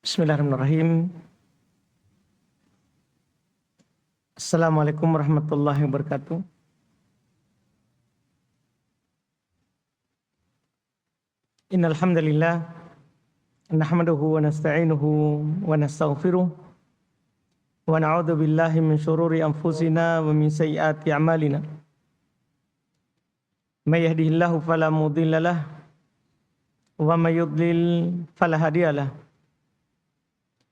Bismillahirrahmanirrahim. Assalamualaikum warahmatullahi wabarakatuh. Innal hamdalillah nahmaduhu wa nasta'inuhu wa nastaghfiruh wa na'udzu billahi min syururi anfusina wa min sayyiati a'malina. May yahdihillahu fala mudhillalah wa may yudlil fala hadiyalah.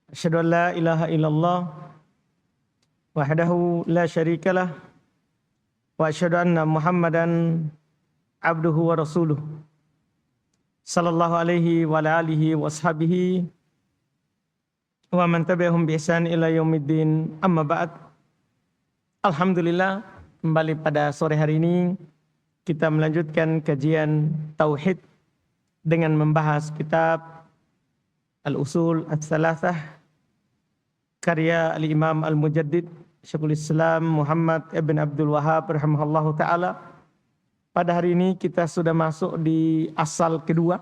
Asyhadu an la ilaha illallah wahdahu la syarikalah wa asyhadu anna Muhammadan abduhu wa rasuluh sallallahu alaihi wa ala alihi wa ashabihi wa man tabi'ahum bi ihsan ila yaumiddin, amma ba'd. Alhamdulillah, kembali pada sore hari ini kita melanjutkan kajian tauhid dengan membahas kitab Al-Usul Ats-Tsalatsah karya Al-Imam Al-Mujaddid Syekhul Islam Muhammad ibn Abdul Wahhab rahimahullahu ta'ala. Pada hari ini kita sudah masuk di asal kedua.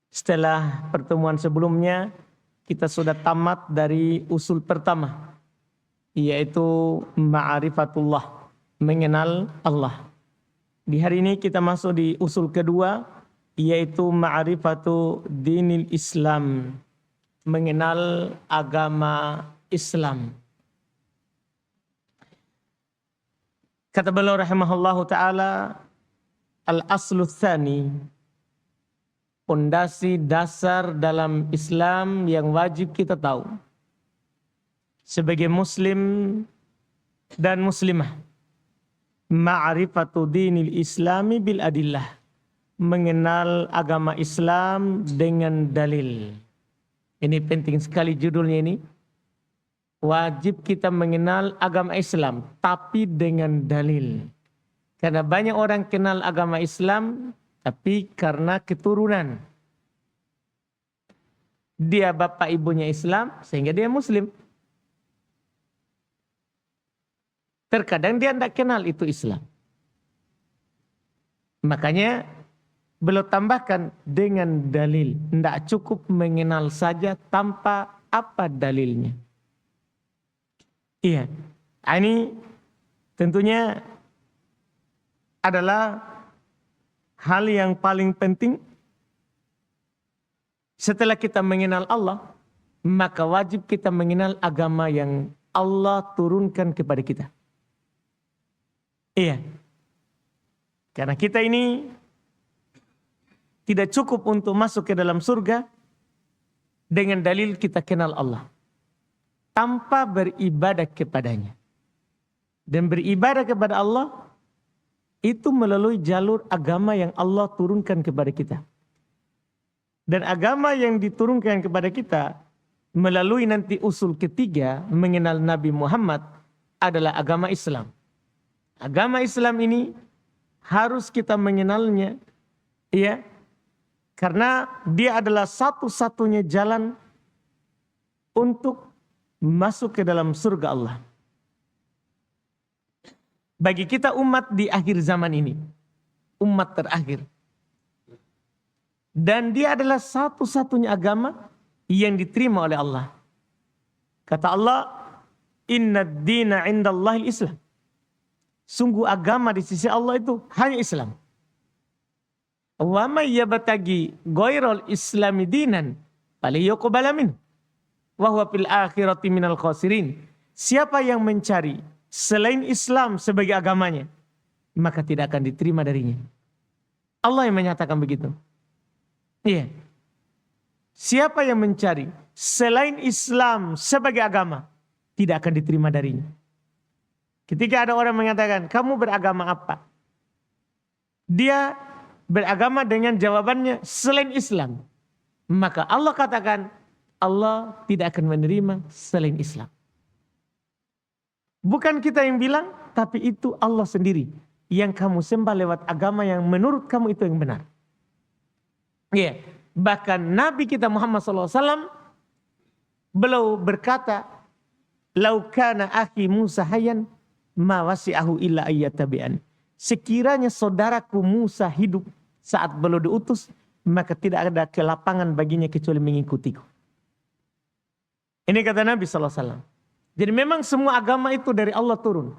Setelah pertemuan sebelumnya kita sudah tamat dari usul pertama, yaitu ma'rifatullah, mengenal Allah. Di hari ini kita masuk di usul kedua, yaitu ma'rifatu dinil Islam, mengenal agama Islam. Kata beliau rahimahullahu ta'ala, al-aslu tsani, pondasi dasar dalam Islam yang wajib kita tahu sebagai muslim dan muslimah, ma'rifatu dinil islami bil adillah, mengenal agama Islam dengan dalil. Ini penting sekali judulnya ini. Wajib kita mengenal agama Islam, tapi dengan dalil. Karena banyak orang kenal agama Islam, tapi karena keturunan. Dia bapak ibunya Islam, sehingga dia Muslim. Terkadang dia tidak kenal itu Islam. Makanya beliau tambahkan dengan dalil. Tidak cukup mengenal saja tanpa apa dalilnya. Iya, ini tentunya adalah hal yang paling penting. Setelah kita mengenal Allah, maka wajib kita mengenal agama yang Allah turunkan kepada kita. Iya, karena kita ini tidak cukup untuk masuk ke dalam surga dengan dalil kita kenal Allah, tanpa beribadah kepadanya. Dan beribadah kepada Allah itu melalui jalur agama yang Allah turunkan kepada kita. Dan agama yang diturunkan kepada kita melalui nanti usul ketiga, mengenal Nabi Muhammad, adalah agama Islam. Agama Islam ini harus kita mengenalnya, ya, karena dia adalah satu-satunya jalan untuk masuk ke dalam surga Allah. Bagi kita umat di akhir zaman ini, umat terakhir. Dan dia adalah satu-satunya agama yang diterima oleh Allah. Kata Allah, "Inna ad-dina 'indallahil Islam." Sungguh agama di sisi Allah itu hanya Islam. Wa may yabtaghi ghairal islami dinan falyuqbal minhu wa huwa fil akhirati minal khasirin. Siapa yang mencari selain Islam sebagai agamanya, maka tidak akan diterima darinya. Allah yang menyatakan begitu. Iya. Siapa yang mencari selain Islam sebagai agama, tidak akan diterima darinya. Ketika ada orang mengatakan, kamu beragama apa? Dia beragama dengan jawabannya selain Islam. Maka Allah katakan, Allah tidak akan menerima selain Islam. Bukan kita yang bilang, tapi itu Allah sendiri yang kamu sembah lewat agama yang menurut kamu itu yang benar. Iya, bahkan Nabi kita Muhammad SAW, beliau berkata, "Lau kana akhi Musa hayyan ma wasi'ahu illa ayyattabi'an." Sekiranya saudaraku Musa hidup saat beliau diutus, maka tidak ada kelapangan baginya kecuali mengikutiku. Ini kata Nabi SAW. Jadi memang semua agama itu dari Allah turun.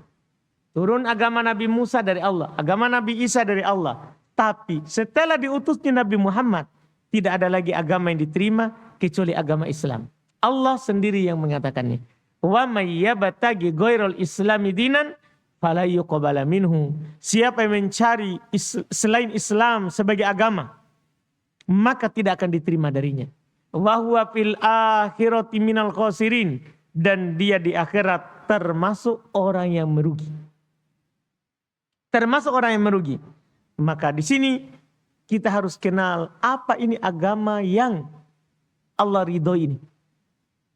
Turun agama Nabi Musa dari Allah, agama Nabi Isa dari Allah. Tapi setelah diutusnya Nabi Muhammad, tidak ada lagi agama yang diterima kecuali agama Islam. Allah sendiri yang mengatakannya. Wa may yabtaghi ghairal islami dinan fala yuqbala minhu. Siapa yang mencari selain Islam sebagai agama, maka tidak akan diterima darinya. Wa huwa fil akhirati minal khasirin, dan dia di akhirat termasuk orang yang merugi. Termasuk orang yang merugi. Maka di sini kita harus kenal apa ini agama yang Allah ridhoi ini.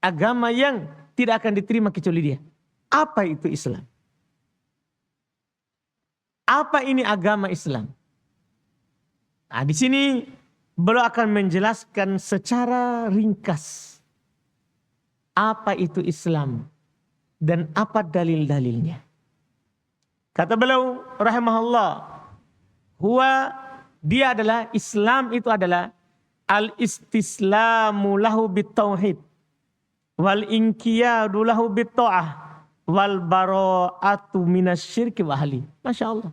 Agama yang tidak akan diterima kecuali dia. Apa itu Islam? Apa ini agama Islam? Nah, di sini beliau akan menjelaskan secara ringkas apa itu Islam dan apa dalil-dalilnya. Kata beliau rahimahullah, dia adalah Islam itu adalah al-istislamu lahu bitauhid wal inqiyadu lahu bitta'ah wal bara'atu minasyirki wa ahli. Masya Allah.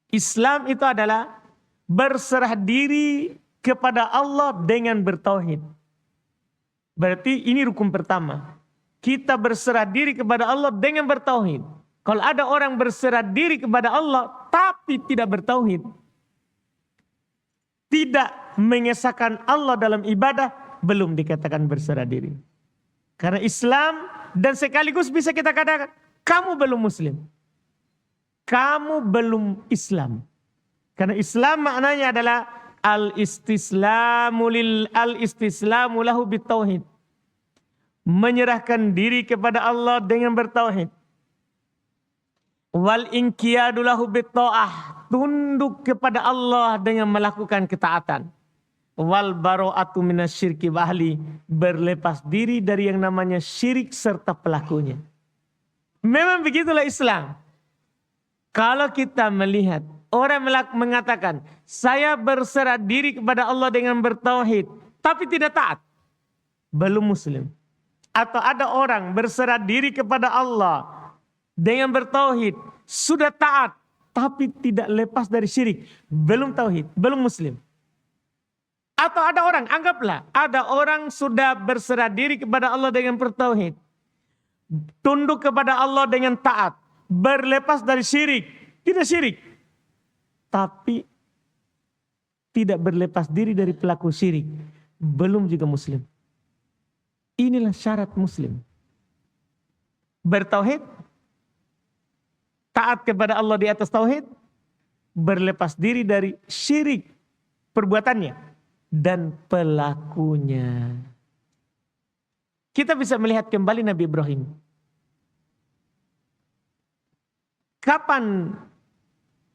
Islam itu adalah berserah diri kepada Allah dengan bertauhid. Berarti ini rukun pertama. Kita berserah diri kepada Allah dengan bertauhid. Kalau ada orang berserah diri kepada Allah tapi tidak bertauhid, tidak mengesahkan Allah dalam ibadah, belum dikatakan berserah diri. Karena Islam, dan sekaligus bisa kita katakan, kamu belum Muslim. Kamu belum Islam. Karena Islam maknanya adalah al-istislamu lahu bitauhid. Menyerahkan diri kepada Allah dengan bertauhid. Wal inqiyadu lahu bitta'ah. Tunduk kepada Allah dengan melakukan ketaatan. Wal bara'atu minasyirki wa ahli. Berlepas diri dari yang namanya syirik serta pelakunya. Memang begitulah Islam. Kalau kita melihat orang mengatakan, saya berserah diri kepada Allah dengan bertauhid, tapi tidak taat, belum Muslim. Atau ada orang berserah diri kepada Allah dengan bertauhid, sudah taat, tapi tidak lepas dari syirik, belum tauhid, belum Muslim. Atau ada orang, anggaplah, ada orang sudah berserah diri kepada Allah dengan bertauhid, tunduk kepada Allah dengan taat, berlepas dari syirik, tidak syirik, tapi tidak berlepas diri dari pelaku syirik, belum juga Muslim. Inilah syarat Muslim. Bertauhid, taat kepada Allah di atas tauhid, berlepas diri dari syirik perbuatannya dan pelakunya. Kita bisa melihat kembali Nabi Ibrahim. Kapan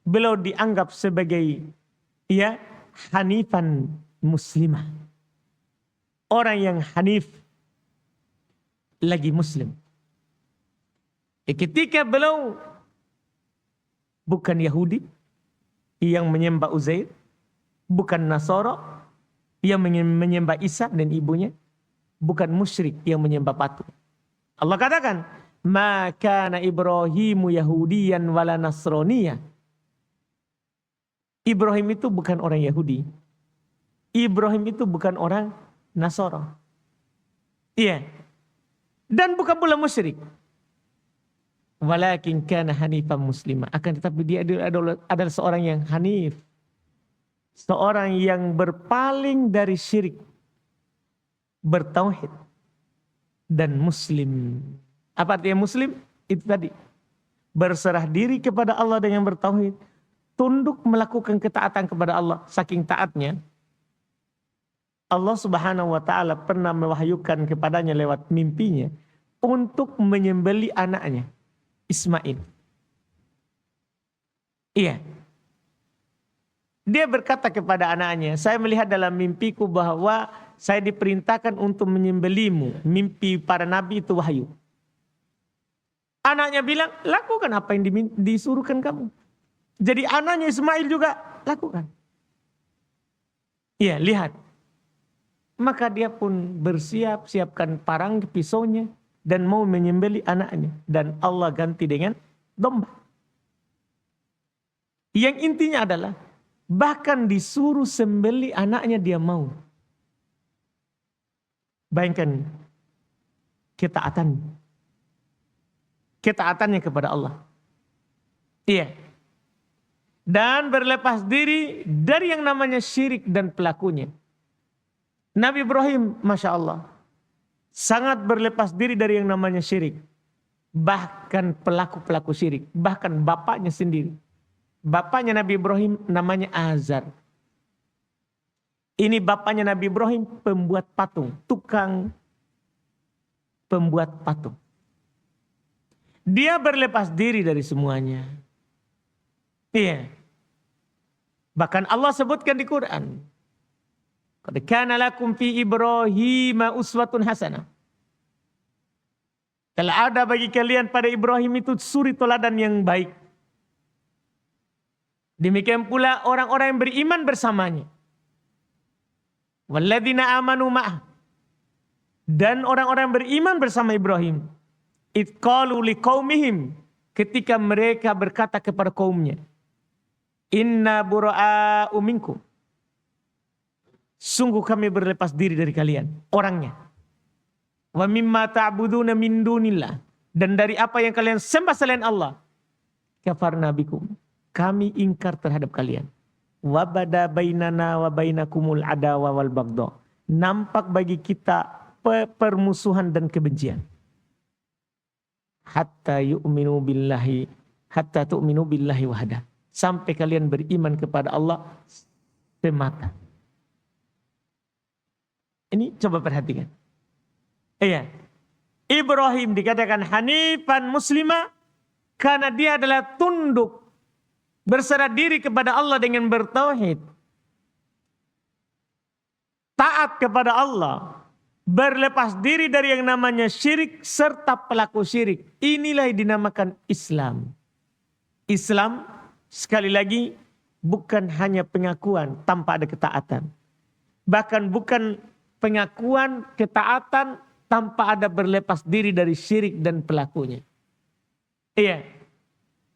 beliau dianggap sebagai hanifan muslimah? Orang yang hanif lagi Muslim. Ketika beliau bukan Yahudi yang menyembah Uzair, bukan Nasara yang menyembah Isa dan ibunya, bukan musyrik yang menyembah patung. Allah katakan, "Ma kana Ibrahimu Yahudiyan wala Nasraniyah." Ibrahim itu bukan orang Yahudi. Ibrahim itu bukan orang Nasara. Iya. Dan bukan pula musyrik. Walakin kana hanifan muslimah. Akan tetapi dia adalah seorang yang hanif. Seorang yang berpaling dari syirik. Bertauhid. Dan muslim. Apa artinya muslim? Itu tadi. Berserah diri kepada Allah dengan bertauhid. Tunduk melakukan ketaatan kepada Allah. Saking taatnya, Allah Subhanahu wa ta'ala pernah mewahyukan kepadanya lewat mimpinya untuk menyembelih anaknya, Ismail. Iya. Dia berkata kepada anaknya, saya melihat dalam mimpiku bahwa saya diperintahkan untuk menyembelihmu. Mimpi para nabi itu wahyu. Anaknya bilang, lakukan apa yang disuruhkan kamu. Jadi anaknya Ismail juga lakukan. Iya, lihat. Maka dia pun siapkan parang pisaunya dan mau menyembelih anaknya. Dan Allah ganti dengan domba. Yang intinya adalah bahkan disuruh sembelih anaknya dia mau. Bayangkan ketaatannya kepada Allah. Iya. Dan berlepas diri dari yang namanya syirik dan pelakunya. Nabi Ibrahim, Masya Allah, sangat berlepas diri dari yang namanya syirik. Bahkan pelaku-pelaku syirik, bahkan bapaknya sendiri. Bapaknya Nabi Ibrahim namanya Azar. Ini bapaknya Nabi Ibrahim pembuat patung, tukang pembuat patung. Dia berlepas diri dari semuanya. Iya. Bahkan Allah sebutkan di Quran. Qad kana lakum fi Ibrahim uswatun hasanah. Telah ada bagi kalian pada Ibrahim itu suri teladan yang baik. Demikian pula orang-orang yang beriman bersamanya. Walladzina amanu ma'ah. Dan orang-orang yang beriman bersama Ibrahim. Idh qalu liqaumihim. Ketika mereka berkata kepada kaumnya. Inna bura'a'u minkum. Sungguh kami berlepas diri dari kalian. Orangnya. Wa mimma ta'buduna min dunillah. Dan dari apa yang kalian sembah selain Allah. Kafarna bikum. Kami ingkar terhadap kalian. Wa bada bainana wa bainakumul adawa wal baghdha. Nampak bagi kita permusuhan dan kebencian. Hatta tu'minu billahi wahda. Sampai kalian beriman kepada Allah semata. Ini coba perhatikan. Iya. Ibrahim dikatakan hanifan muslimah karena dia adalah tunduk, berserah diri kepada Allah dengan bertauhid. Taat kepada Allah, berlepas diri dari yang namanya syirik serta pelaku syirik. Inilah yang dinamakan Islam. Islam sekali lagi bukan hanya pengakuan tanpa ada ketaatan. Bahkan bukan pengakuan ketaatan tanpa ada berlepas diri dari syirik dan pelakunya. Iya.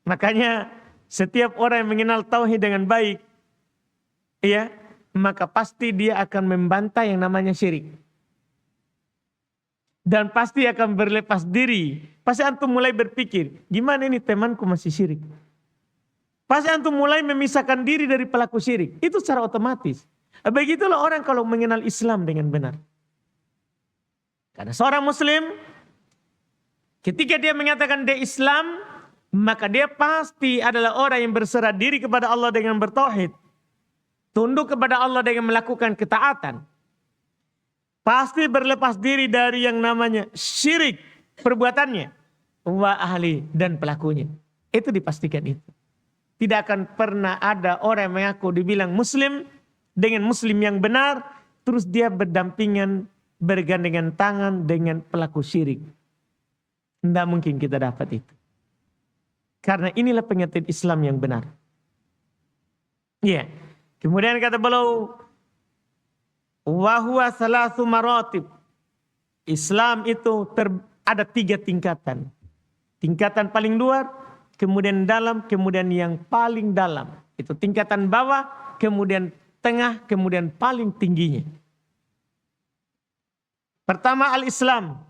Makanya setiap orang yang mengenal tauhid dengan baik, iya, maka pasti dia akan membantai yang namanya syirik. Dan pasti akan berlepas diri. Pasti antum mulai berpikir, gimana ini temanku masih syirik? Pasti antum mulai memisahkan diri dari pelaku syirik. Itu secara otomatis. Begitulah orang kalau mengenal Islam dengan benar. Karena seorang muslim, ketika dia mengatakan dia Islam, maka dia pasti adalah orang yang berserah diri kepada Allah dengan bertauhid. Tunduk kepada Allah dengan melakukan ketaatan. Pasti berlepas diri dari yang namanya syirik perbuatannya. Wa ahli dan pelakunya. Itu dipastikan itu. Tidak akan pernah ada orang yang mengaku dibilang muslim dengan muslim yang benar. Terus dia berdampingan, bergandengan tangan dengan pelaku syirik. Tidak mungkin kita dapat itu. Karena inilah pengertian Islam yang benar. Iya. Kemudian kata beliau, wa huwa salasu maratib. Islam itu ada 3 tingkatan. Tingkatan paling luar, kemudian dalam, kemudian yang paling dalam. Itu tingkatan bawah, kemudian tengah, kemudian paling tingginya. Pertama al-Islam.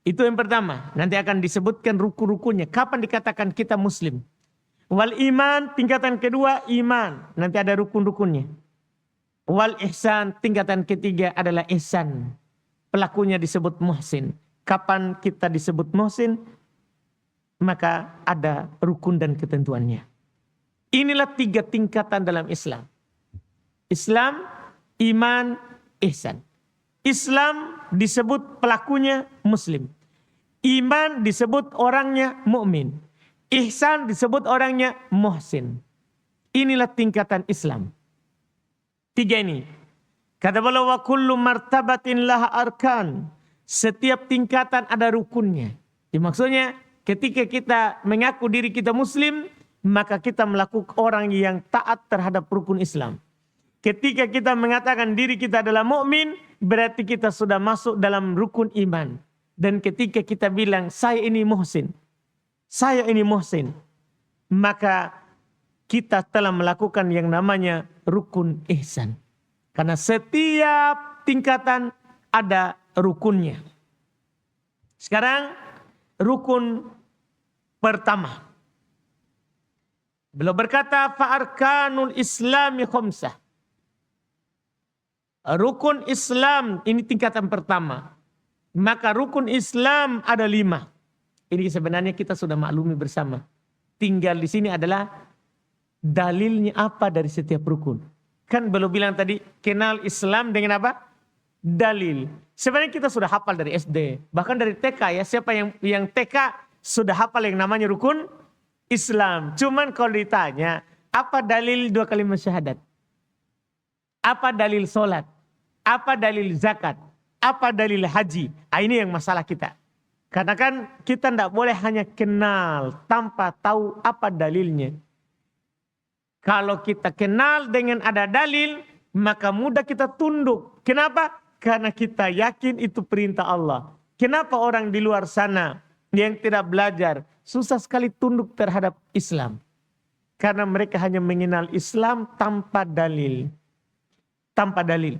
Itu yang pertama. Nanti akan disebutkan rukun-rukunnya. Kapan dikatakan kita muslim? Wal iman, tingkatan kedua iman. Nanti ada rukun-rukunnya. Wal ihsan, tingkatan ketiga adalah ihsan. Pelakunya disebut muhsin. Kapan kita disebut muhsin? Maka ada rukun dan ketentuannya. Inilah 3 tingkatan dalam Islam. Islam, iman, ihsan. Islam disebut pelakunya muslim. Iman disebut orangnya mukmin. Ihsan disebut orangnya muhsin. Inilah tingkatan Islam. 3 ini. Kata beliau wa kullu martabatin laha arkan. Setiap tingkatan ada rukunnya. Maksudnya ketika kita mengaku diri kita muslim, maka kita melakukan orang yang taat terhadap rukun Islam. Ketika kita mengatakan diri kita adalah mukmin, berarti kita sudah masuk dalam rukun iman. Dan ketika kita bilang saya ini muhsin, maka kita telah melakukan yang namanya rukun ihsan. Karena setiap tingkatan ada rukunnya. Sekarang rukun pertama. Beliau berkata fa'arkanul islami khamsah. Rukun Islam ini tingkatan pertama. Maka rukun Islam ada 5. Ini sebenarnya kita sudah maklumi bersama. Tinggal di sini adalah dalilnya apa dari setiap rukun. Kan belum bilang tadi kenal Islam dengan apa? Dalil. Sebenarnya kita sudah hafal dari SD. Bahkan dari TK ya. Siapa yang TK sudah hafal yang namanya rukun Islam. Cuman kalau ditanya apa dalil 2 kalimat syahadat? Apa dalil solat? Apa dalil zakat? Apa dalil haji? Ini yang masalah kita. Karena kan kita tidak boleh hanya kenal tanpa tahu apa dalilnya. Kalau kita kenal dengan ada dalil, maka mudah kita tunduk. Kenapa? Karena kita yakin itu perintah Allah. Kenapa orang di luar sana yang tidak belajar susah sekali tunduk terhadap Islam? Karena mereka hanya mengenal Islam tanpa dalil. Tanpa dalil.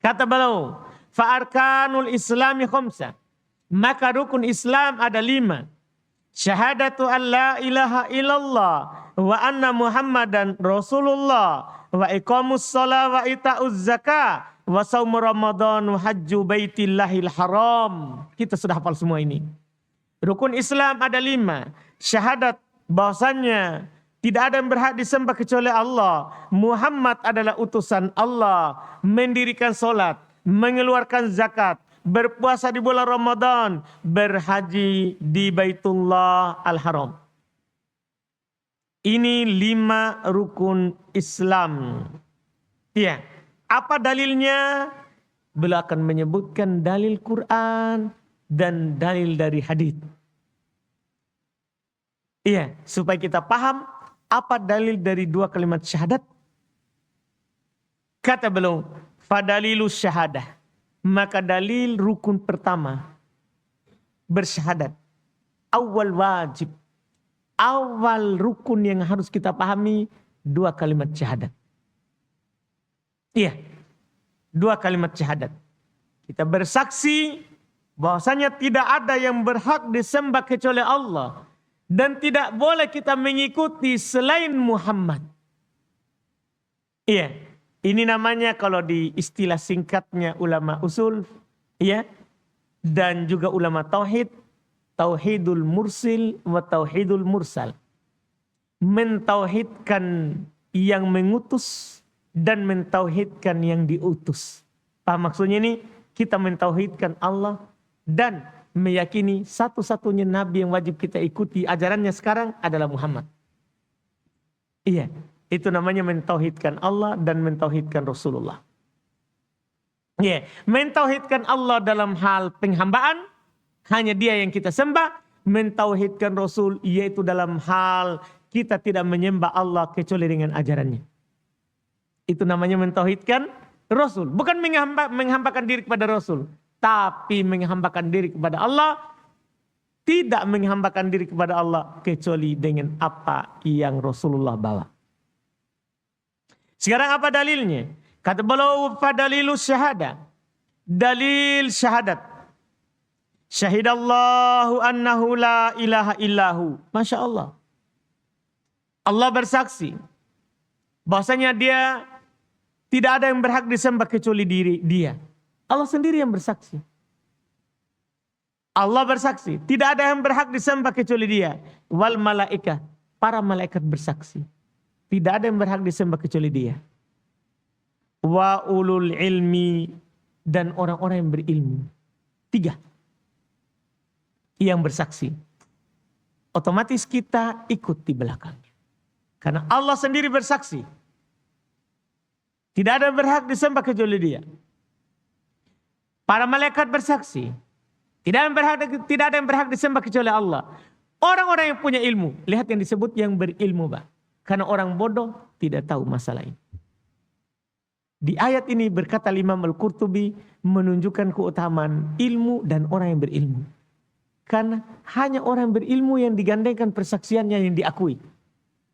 Kata beliau, fa'arkanul islami khamsah. Maka rukun Islam ada 5. Syahadatu an la ilaha illallah wa anna muhammadan rasulullah wa iqamus shalah wa ita'uz zakah wa shaum ramadan wa hajju baitillahil haram. Kita sudah hafal semua ini. Rukun Islam ada 5. Syahadat bahwasannya tidak ada yang berhak disembah kecuali Allah. Muhammad adalah utusan Allah. Mendirikan solat, mengeluarkan zakat, berpuasa di bulan Ramadan, berhaji di Baitullah Al-Haram. Ini 5 rukun Islam. Iya. Apa dalilnya? Beliau akan menyebutkan dalil Quran dan dalil dari hadis. Iya, supaya kita paham apa dalil dari 2 kalimat syahadat. Kata beliau, fadalilu syahadah. Maka dalil rukun pertama bersyahadat. Awal wajib. Awal rukun yang harus kita pahami 2 kalimat syahadat. Iya. 2 kalimat syahadat. Kita bersaksi bahwasanya tidak ada yang berhak disembah kecuali Allah. Dan tidak boleh kita mengikuti selain Muhammad. Iya. Ini namanya kalau di istilah singkatnya ulama usul, ya, dan juga ulama tauhid, tauhidul mursil wa tauhidul mursal. Mentauhidkan yang mengutus dan mentauhidkan yang diutus. Paham maksudnya ini? Kita mentauhidkan Allah dan meyakini satu-satunya nabi yang wajib kita ikuti ajarannya sekarang adalah Muhammad. Iya. Itu namanya mentauhidkan Allah dan mentauhidkan Rasulullah. Ya, mentauhidkan Allah dalam hal penghambaan, hanya Dia yang kita sembah. Mentauhidkan Rasul, yaitu dalam hal kita tidak menyembah Allah kecuali dengan ajarannya. Itu namanya mentauhidkan Rasul. Bukan menghambakan diri kepada Rasul, tapi menghambakan diri kepada Allah. Tidak menghambakan diri kepada Allah kecuali dengan apa yang Rasulullah bawa. Sekarang apa dalilnya? Kata beliau fadalilu syahadah. Dalil syahadat. Syahidallahu annahu la ilaha illahu. Masya Allah. Allah bersaksi bahwasanya Dia tidak ada yang berhak disembah kecuali Dia. Allah sendiri yang bersaksi. Allah bersaksi, tidak ada yang berhak disembah kecuali Dia. Wal malaikah, para malaikat bersaksi. Tidak ada yang berhak disembah kecuali Dia. Wa ulul ilmi, dan orang-orang yang berilmu. 3 yang bersaksi. Otomatis kita ikut di belakangnya. Karena Allah sendiri bersaksi. Tidak ada yang berhak disembah kecuali Dia. Para malaikat bersaksi. Tidak ada yang berhak disembah kecuali Allah. Orang-orang yang punya ilmu. Lihat yang disebut yang berilmu, Pak. Karena orang bodoh tidak tahu masalah ini. Di ayat ini berkata Imam Al-Qurtubi menunjukkan keutamaan ilmu dan orang yang berilmu. Karena hanya orang yang berilmu yang digandengkan persaksiannya yang diakui.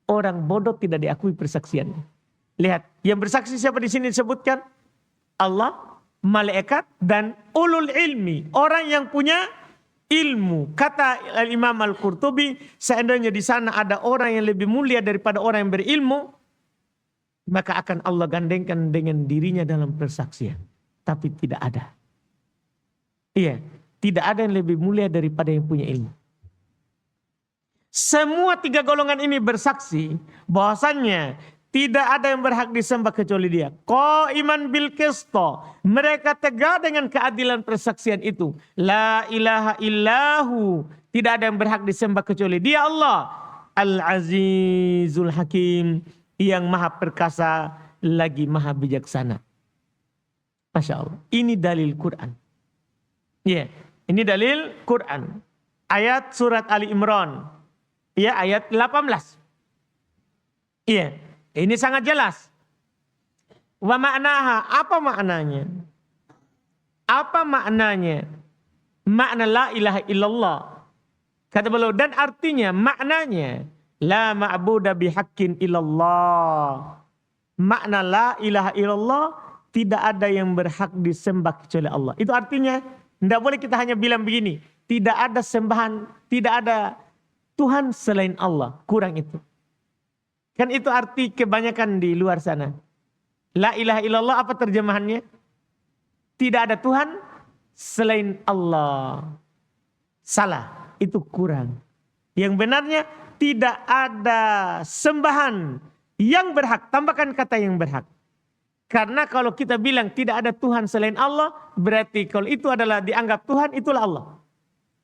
Orang bodoh tidak diakui persaksiannya. Lihat, yang bersaksi siapa di sini disebutkan? Allah, malaikat, dan ulul ilmi. Orang yang punya ilmu. Kata Imam Al-Qurtubi, seandainya di sana ada orang yang lebih mulia daripada orang yang berilmu, maka akan Allah gandengkan dengan dirinya dalam persaksian. Tapi tidak ada. Iya, tidak ada yang lebih mulia daripada yang punya ilmu. Semua tiga golongan ini bersaksi bahwasannya tidak ada yang berhak disembah kecuali dia. Qaiman bil qisto. Mereka tegak dengan keadilan persaksian itu. La ilaha illahu. Tidak ada yang berhak disembah kecuali dia Allah. Al-Azizul Hakim. Yang maha perkasa lagi maha bijaksana. Masya Allah. Ini dalil Quran. Ya, ini dalil Quran. Ayat surat Ali Imran. Ya, ayat 18. Iya, ini sangat jelas. Wa ma'naha, apa maknanya? Apa maknanya? Makna la ilaha illallah. Kata beliau, dan artinya maknanya la ma'buda bihaqqin illallah. Makna la ilaha illallah, tidak ada yang berhak disembah kecuali Allah. Itu artinya tidak boleh kita hanya bilang begini, tidak ada sembahan, tidak ada Tuhan selain Allah. Kurang itu. Kan itu arti kebanyakan di luar sana. La ilaha illallah apa terjemahannya? Tidak ada Tuhan selain Allah. Salah. Itu kurang. Yang benarnya tidak ada sembahan yang berhak. Tambahkan kata yang berhak. Karena kalau kita bilang tidak ada Tuhan selain Allah, berarti kalau itu adalah dianggap Tuhan, itulah Allah.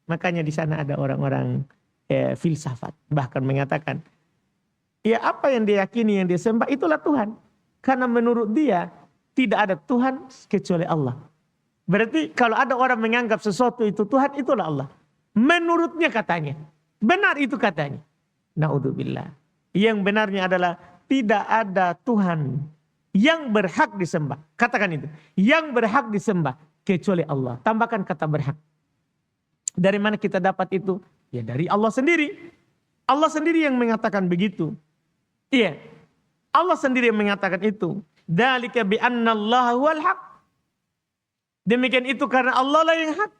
Makanya di sana ada orang-orang filsafat bahkan mengatakan, ya apa yang dia yakini, yang dia sembah itulah Tuhan. Karena menurut dia tidak ada Tuhan kecuali Allah. Berarti kalau ada orang menganggap sesuatu itu Tuhan, itulah Allah. Menurutnya katanya. Benar itu katanya. Na'udzubillah. Yang benarnya adalah tidak ada Tuhan yang berhak disembah. Katakan itu. Yang berhak disembah kecuali Allah. Tambahkan kata berhak. Dari mana kita dapat itu? Ya dari Allah sendiri. Allah sendiri yang mengatakan begitu. Iya. Allah sendiri yang mengatakan itu. Dzalika bi annallaha huwal haq. Demikian itu karena Allah lah yang hak.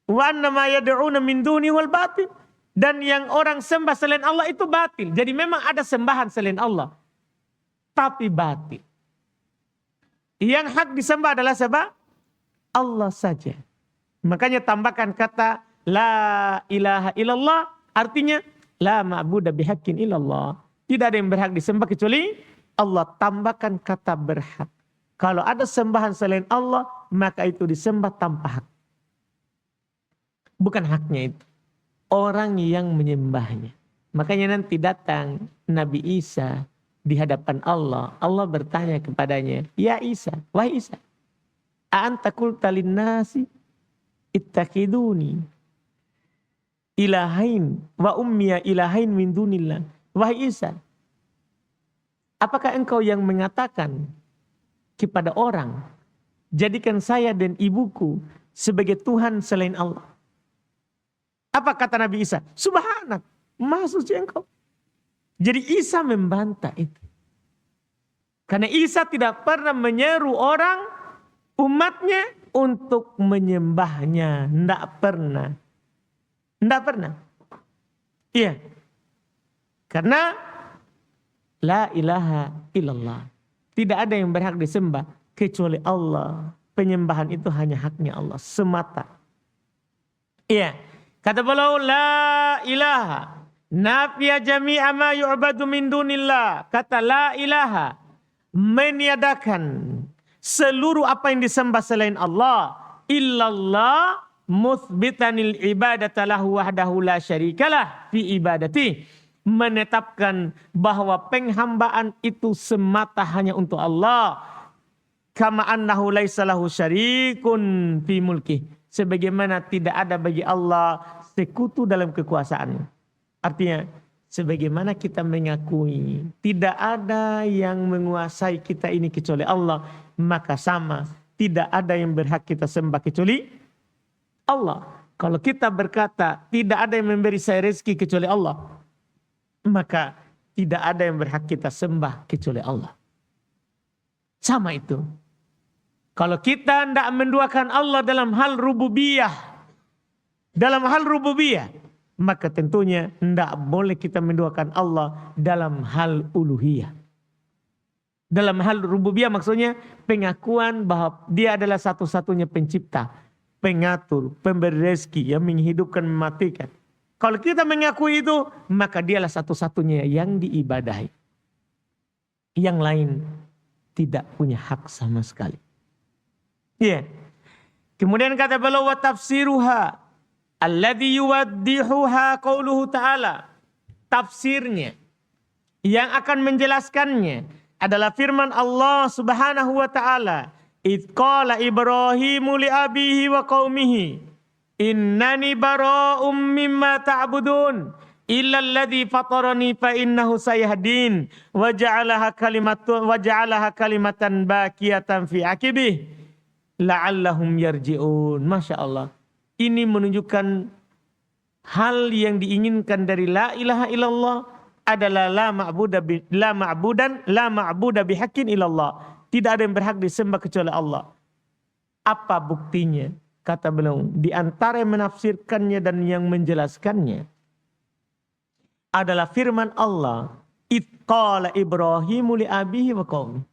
Wa anna ma yad'una min duni wal batil. Dan yang orang sembah selain Allah itu batil. Jadi memang ada sembahan selain Allah. Tapi batil. Yang hak disembah adalah siapa? Allah saja. Makanya tambahkan kata la ilaha illallah. Artinya la ma'buda bihaqqin illallah. Tidak ada yang berhak disembah kecuali Allah. Tambahkan kata berhak. Kalau ada sembahan selain Allah, maka itu disembah tanpa hak. Bukan haknya itu. Orang yang menyembahnya. Makanya nanti datang Nabi Isa di hadapan Allah. Allah bertanya kepadanya, ya Isa, wahai Isa, a'anta qulta linnasi ittakhiduni ilahain wa ummiya ilahain min dunillah. Wahai Isa, apakah engkau yang mengatakan kepada orang, jadikan saya dan ibuku sebagai Tuhan selain Allah? Apa kata Nabi Isa? Subhanak, maha suci engkau. Jadi Isa membantah itu. Karena Isa tidak pernah menyeru orang, umatnya untuk menyembahnya. Tidak pernah. Tidak pernah. Iya. Karena la ilaha illallah. Tidak ada yang berhak disembah kecuali Allah. Penyembahan itu hanya haknya Allah semata. Iya. Kata beliau la ilaha. Nafiya jami'a ma yu'badu min dunillah. Kata la ilaha. Meniadakan seluruh apa yang disembah selain Allah. Illallah muthbitanil ibadata lahu wahdahu la syarikalah fi ibadati. Menetapkan bahwa penghambaan itu semata hanya untuk Allah. Kama annahu laisa lahu syarikun fi mulki. Sebagaimana tidak ada bagi Allah sekutu dalam kekuasaannya. Artinya Sebagaimana kita mengakui tidak ada yang menguasai kita ini kecuali Allah, maka sama tidak ada yang berhak kita sembah kecuali Allah. Kalau kita berkata tidak ada yang memberi saya rezeki kecuali Allah, maka tidak ada yang berhak kita sembah kecuali Allah. Sama itu. Kalau kita tidak menduakan Allah dalam hal rububiyah, maka tentunya tidak boleh kita menduakan Allah dalam hal uluhiyah. Dalam hal rububiyah maksudnya pengakuan bahwa dia adalah satu-satunya pencipta, pengatur, pemberi rezeki yang menghidupkan, mematikan. Kalau kita mengakui itu, maka dialah satu-satunya yang diibadahi. Yang lain tidak punya hak sama sekali. Ya. Kemudian kata beliau wa tafsiruha alladhi yuwaddihuha qauluhu ta'ala. Tafsirnya yang akan menjelaskannya adalah firman Allah Subhanahu wa ta'ala. Idh qala Ibrahimu li abihi wa qaumihi innani bara'um mimma ta'budun illa alladhi fatarani fa innahu sayahdin wa ja'alaha kalimatan baqiyatan fi aqibih la'allahum yarji'un. Masya Allah. Ini menunjukkan hal yang diinginkan dari la ilaha illallah adalah la ma'budan bihaqqin illallah. Tidak ada yang berhak disembah kecuali Allah. Apa buktinya? Kata beliau, di antara yang menafsirkannya dan yang menjelaskannya adalah firman Allah, idh qala Ibrahimu li abihi wa qaumi.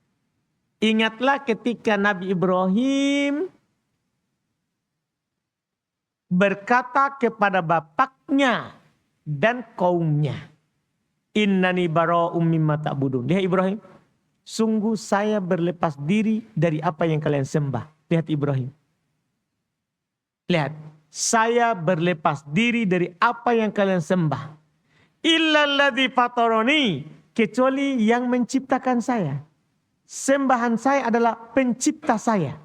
Ingatlah ketika Nabi Ibrahim berkata kepada bapaknya dan kaumnya, innani bara'um mimma ta'budun. Lihat Ibrahim, sungguh saya berlepas diri dari apa yang kalian sembah. Lihat Ibrahim. Lihat, saya berlepas diri dari apa yang kalian sembah. Illalladzi fatarani, kecuali yang menciptakan saya. Sembahan saya adalah pencipta saya.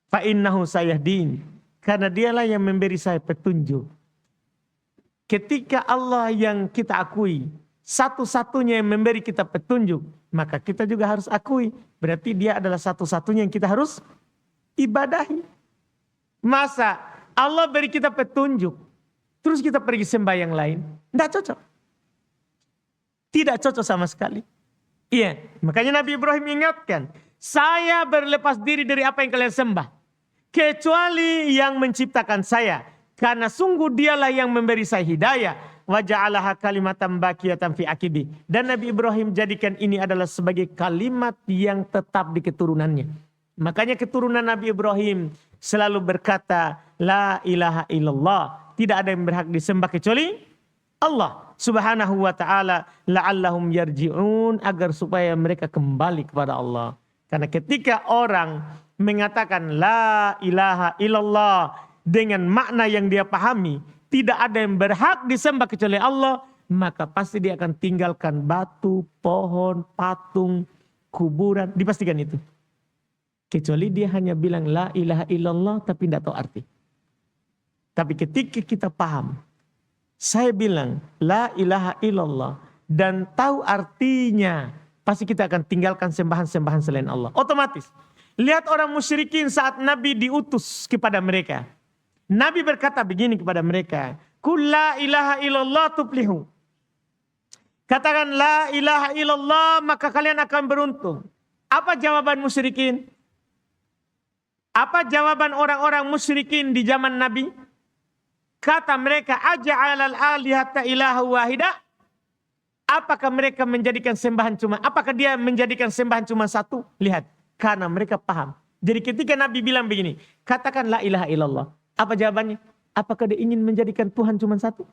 Fa innahu sayahdin, karena dialah yang memberi saya petunjuk. Ketika Allah yang kita akui satu-satunya yang memberi kita petunjuk, maka kita juga harus akui. Berarti dia adalah satu-satunya yang kita harus ibadahi. Masa Allah beri kita petunjuk, terus kita pergi sembah yang lain? Tidak cocok. Tidak cocok sama sekali. Iya, makanya Nabi Ibrahim ingatkan, saya berlepas diri dari apa yang kalian sembah, kecuali yang menciptakan saya. Karena sungguh dialah yang memberi saya hidayah. Wa ja'alaha kalimatan baqiyatan fi aqibi. Dan Nabi Ibrahim jadikan ini adalah sebagai kalimat yang tetap di keturunannya. Makanya keturunan Nabi Ibrahim selalu berkata, la ilaha illallah. Tidak ada yang berhak disembah kecuali Allah Subhanahu wa ta'ala. La'allahum yarji'un, agar supaya mereka kembali kepada Allah. Karena ketika orang mengatakan la ilaha illallah dengan makna yang dia pahami, tidak ada yang berhak disembah kecuali Allah, maka pasti dia akan tinggalkan batu, pohon, patung, kuburan, dipastikan itu. Kecuali dia hanya bilang la ilaha illallah tapi tidak tahu arti. Tapi ketika kita paham, saya bilang la ilaha illallah dan tahu artinya, pasti kita akan tinggalkan sembahan-sembahan selain Allah. Otomatis. Lihat orang musyrikin saat Nabi diutus kepada mereka. Nabi berkata begini kepada mereka, Qul la ilaha illallah tuflihu. Katakan la ilaha illallah maka kalian akan beruntung. Apa jawaban musyrikin? Apa jawaban orang-orang musyrikin di zaman Nabi? Kata mereka, aja'alal alihata ilaha wahidah. Apakah mereka menjadikan sembahan apakah dia menjadikan sembahan cuma satu? Lihat, karena mereka paham. Jadi ketika Nabi bilang begini, katakan la ilaha illallah. Apa jawabannya? Apakah dia ingin menjadikan Tuhan cuma satu?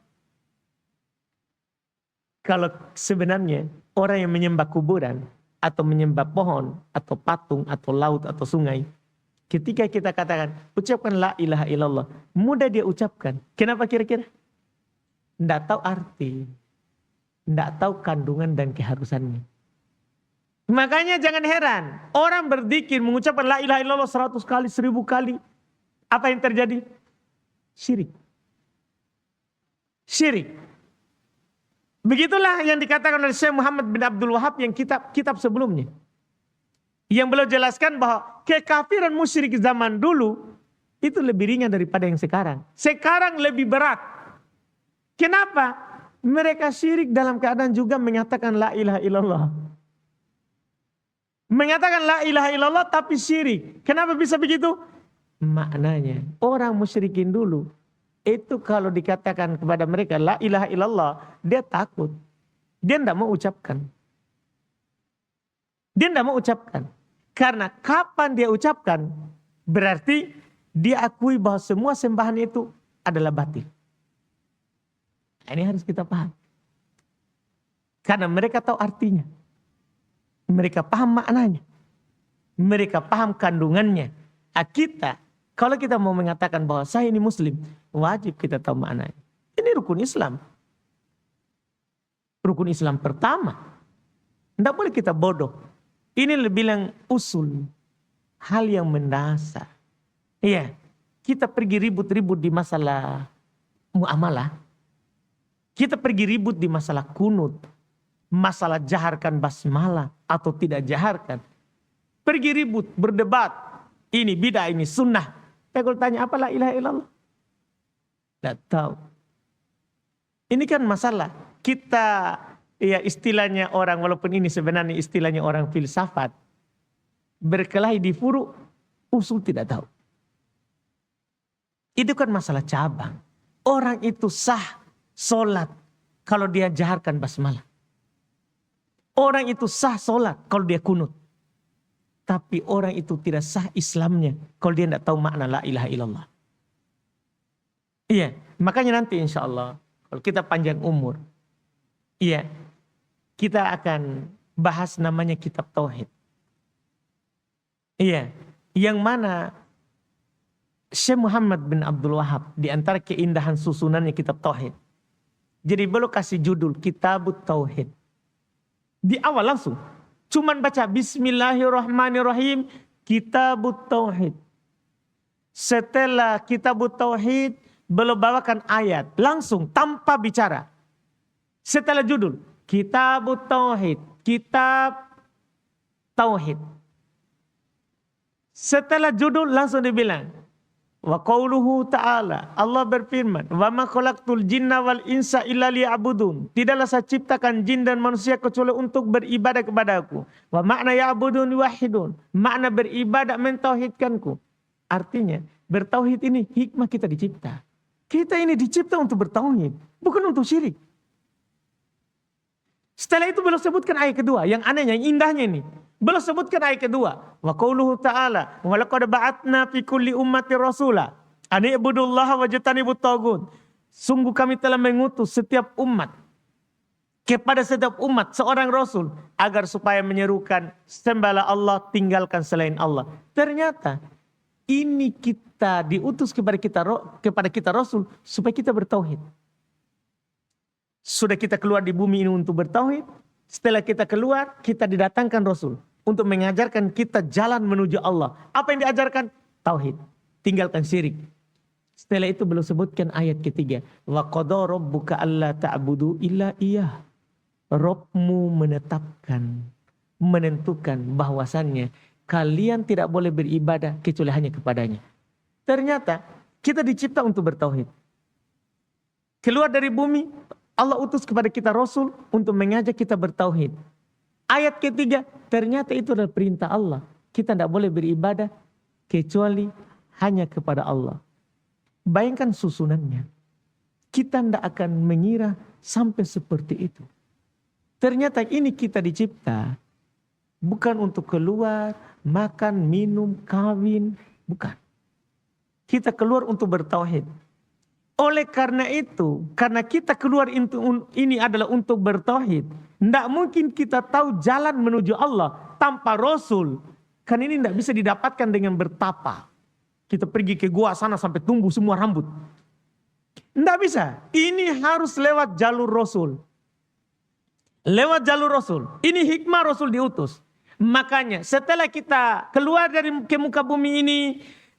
Kalau sebenarnya orang yang menyembah kuburan atau menyembah pohon atau patung atau laut atau sungai, ketika kita katakan ucapkan la ilaha illallah, mudah dia ucapkan. Kenapa kira-kira? Tidak tahu arti, tidak tahu kandungan dan keharusannya. Makanya jangan heran orang berzikir mengucapkan la ilaha illallah 100 kali, 1000 kali. Apa yang terjadi? Syirik. Syirik. Begitulah yang dikatakan oleh Syekh Muhammad bin Abdul Wahab yang kitab sebelumnya. Yang beliau jelaskan bahwa kekafiran musyrik zaman dulu itu lebih ringan daripada yang sekarang. Sekarang lebih berat. Kenapa? Mereka syirik dalam keadaan juga menyatakan la ilaha illallah. Mengatakan la ilaha illallah tapi syirik. Kenapa bisa begitu? Maknanya orang musyrikin dulu itu kalau dikatakan kepada mereka la ilaha illallah, dia takut. Dia tidak mau ucapkan. Dia tidak mau ucapkan. Karena kapan dia ucapkan, berarti dia akui bahwa semua sembahan itu adalah batil. Ini harus kita paham. Karena mereka tahu artinya. Mereka paham maknanya. Mereka paham kandungannya. Kita, kalau kita mau mengatakan bahwa saya ini muslim, wajib kita tahu maknanya. Ini rukun Islam. Rukun Islam pertama. Tidak boleh kita bodoh. Ini lebih bilang usul. Hal yang mendasar. Iya. Kita pergi ribut-ribut di masalah muamalah. Kita pergi ribut di masalah kunut. Masalah jaharkan basmalah atau tidak jaharkan. Pergi ribut, berdebat. Ini bidah, ini sunnah. Saya kalau tanya apa la ilaha illallah? Tidak tahu. Ini kan masalah. Kita ya istilahnya orang, walaupun ini sebenarnya istilahnya orang filsafat. Berkelahi di furu, usul tidak tahu. Itu kan masalah cabang. Orang itu sah solat kalau dia jaharkan basmalah. Orang itu sah solat kalau dia kunut. Tapi orang itu tidak sah Islamnya kalau dia tidak tahu makna la ilaha illallah. Iya, makanya nanti insya Allah kalau kita panjang umur, iya, kita akan bahas namanya kitab tauhid. Iya, yang mana Syekh Muhammad bin Abdul Wahab di antara keindahan susunannya kitab tauhid. Jadi beliau kasih judul Kitabut Tauhid. Di awal langsung cuman baca Bismillahirrahmanirrahim, Kitabut Tauhid. Setelah Kitabut Tauhid, beliau bawakan ayat langsung tanpa bicara. Setelah judul Kitabut Tauhid, Kitab Tauhid. Setelah judul langsung dibilang wa qauluhu ta'ala, Allah berfirman, wa ma khalaqtul jinna wal insa illa liya'budun. Tidaklah saya ciptakan jin dan manusia kecuali untuk beribadah kepadaku. Wa makna ya'budun wahidun. Makna beribadah mentauhidkanku. Artinya, bertauhid ini hikmah kita dicipta. Kita ini dicipta untuk bertauhid, bukan untuk syirik. Setelah itu beliau sebutkan ayat kedua, yang anehnya, yang indahnya ini. Beliau sebutkan ayat kedua. Wa qauluhu ta'ala, wa laqad ba'atna fi kulli ummati rasula an i'budullaha wajtanibut taghut. Sungguh kami telah mengutus setiap umat, kepada setiap umat seorang rasul, agar supaya menyerukan sembahlah Allah, tinggalkan selain Allah. Ternyata ini kita diutus kepada kita rasul supaya kita bertauhid. Sudah kita keluar di bumi ini untuk bertauhid. Setelah kita keluar, kita didatangkan Rasul untuk mengajarkan kita jalan menuju Allah. Apa yang diajarkan? Tauhid. Tinggalkan syirik. Setelah itu beliau sebutkan ayat ketiga. Wa qada rabbuka alla ta'budu illa iyyah. Rabbmu menentukan bahwasannya kalian tidak boleh beribadah kecuali hanya kepadanya. Ternyata kita dicipta untuk bertauhid. Keluar dari bumi, Allah utus kepada kita Rasul untuk mengajak kita bertauhid. Ayat ketiga, ternyata itu adalah perintah Allah. Kita tidak boleh beribadah kecuali hanya kepada Allah. Bayangkan susunannya. Kita tidak akan mengira sampai seperti itu. Ternyata ini kita dicipta bukan untuk keluar, makan, minum, kawin. Bukan. Kita keluar untuk bertauhid. Oleh karena itu, karena kita keluar ini adalah untuk bertauhid, tidak mungkin kita tahu jalan menuju Allah tanpa Rasul. Kan ini tidak bisa didapatkan dengan bertapa. Kita pergi ke gua sana sampai tumbuh semua rambut. Tidak bisa. Ini harus lewat jalur Rasul. Lewat jalur Rasul. Ini hikmah Rasul diutus. Makanya setelah kita keluar dari ke muka bumi ini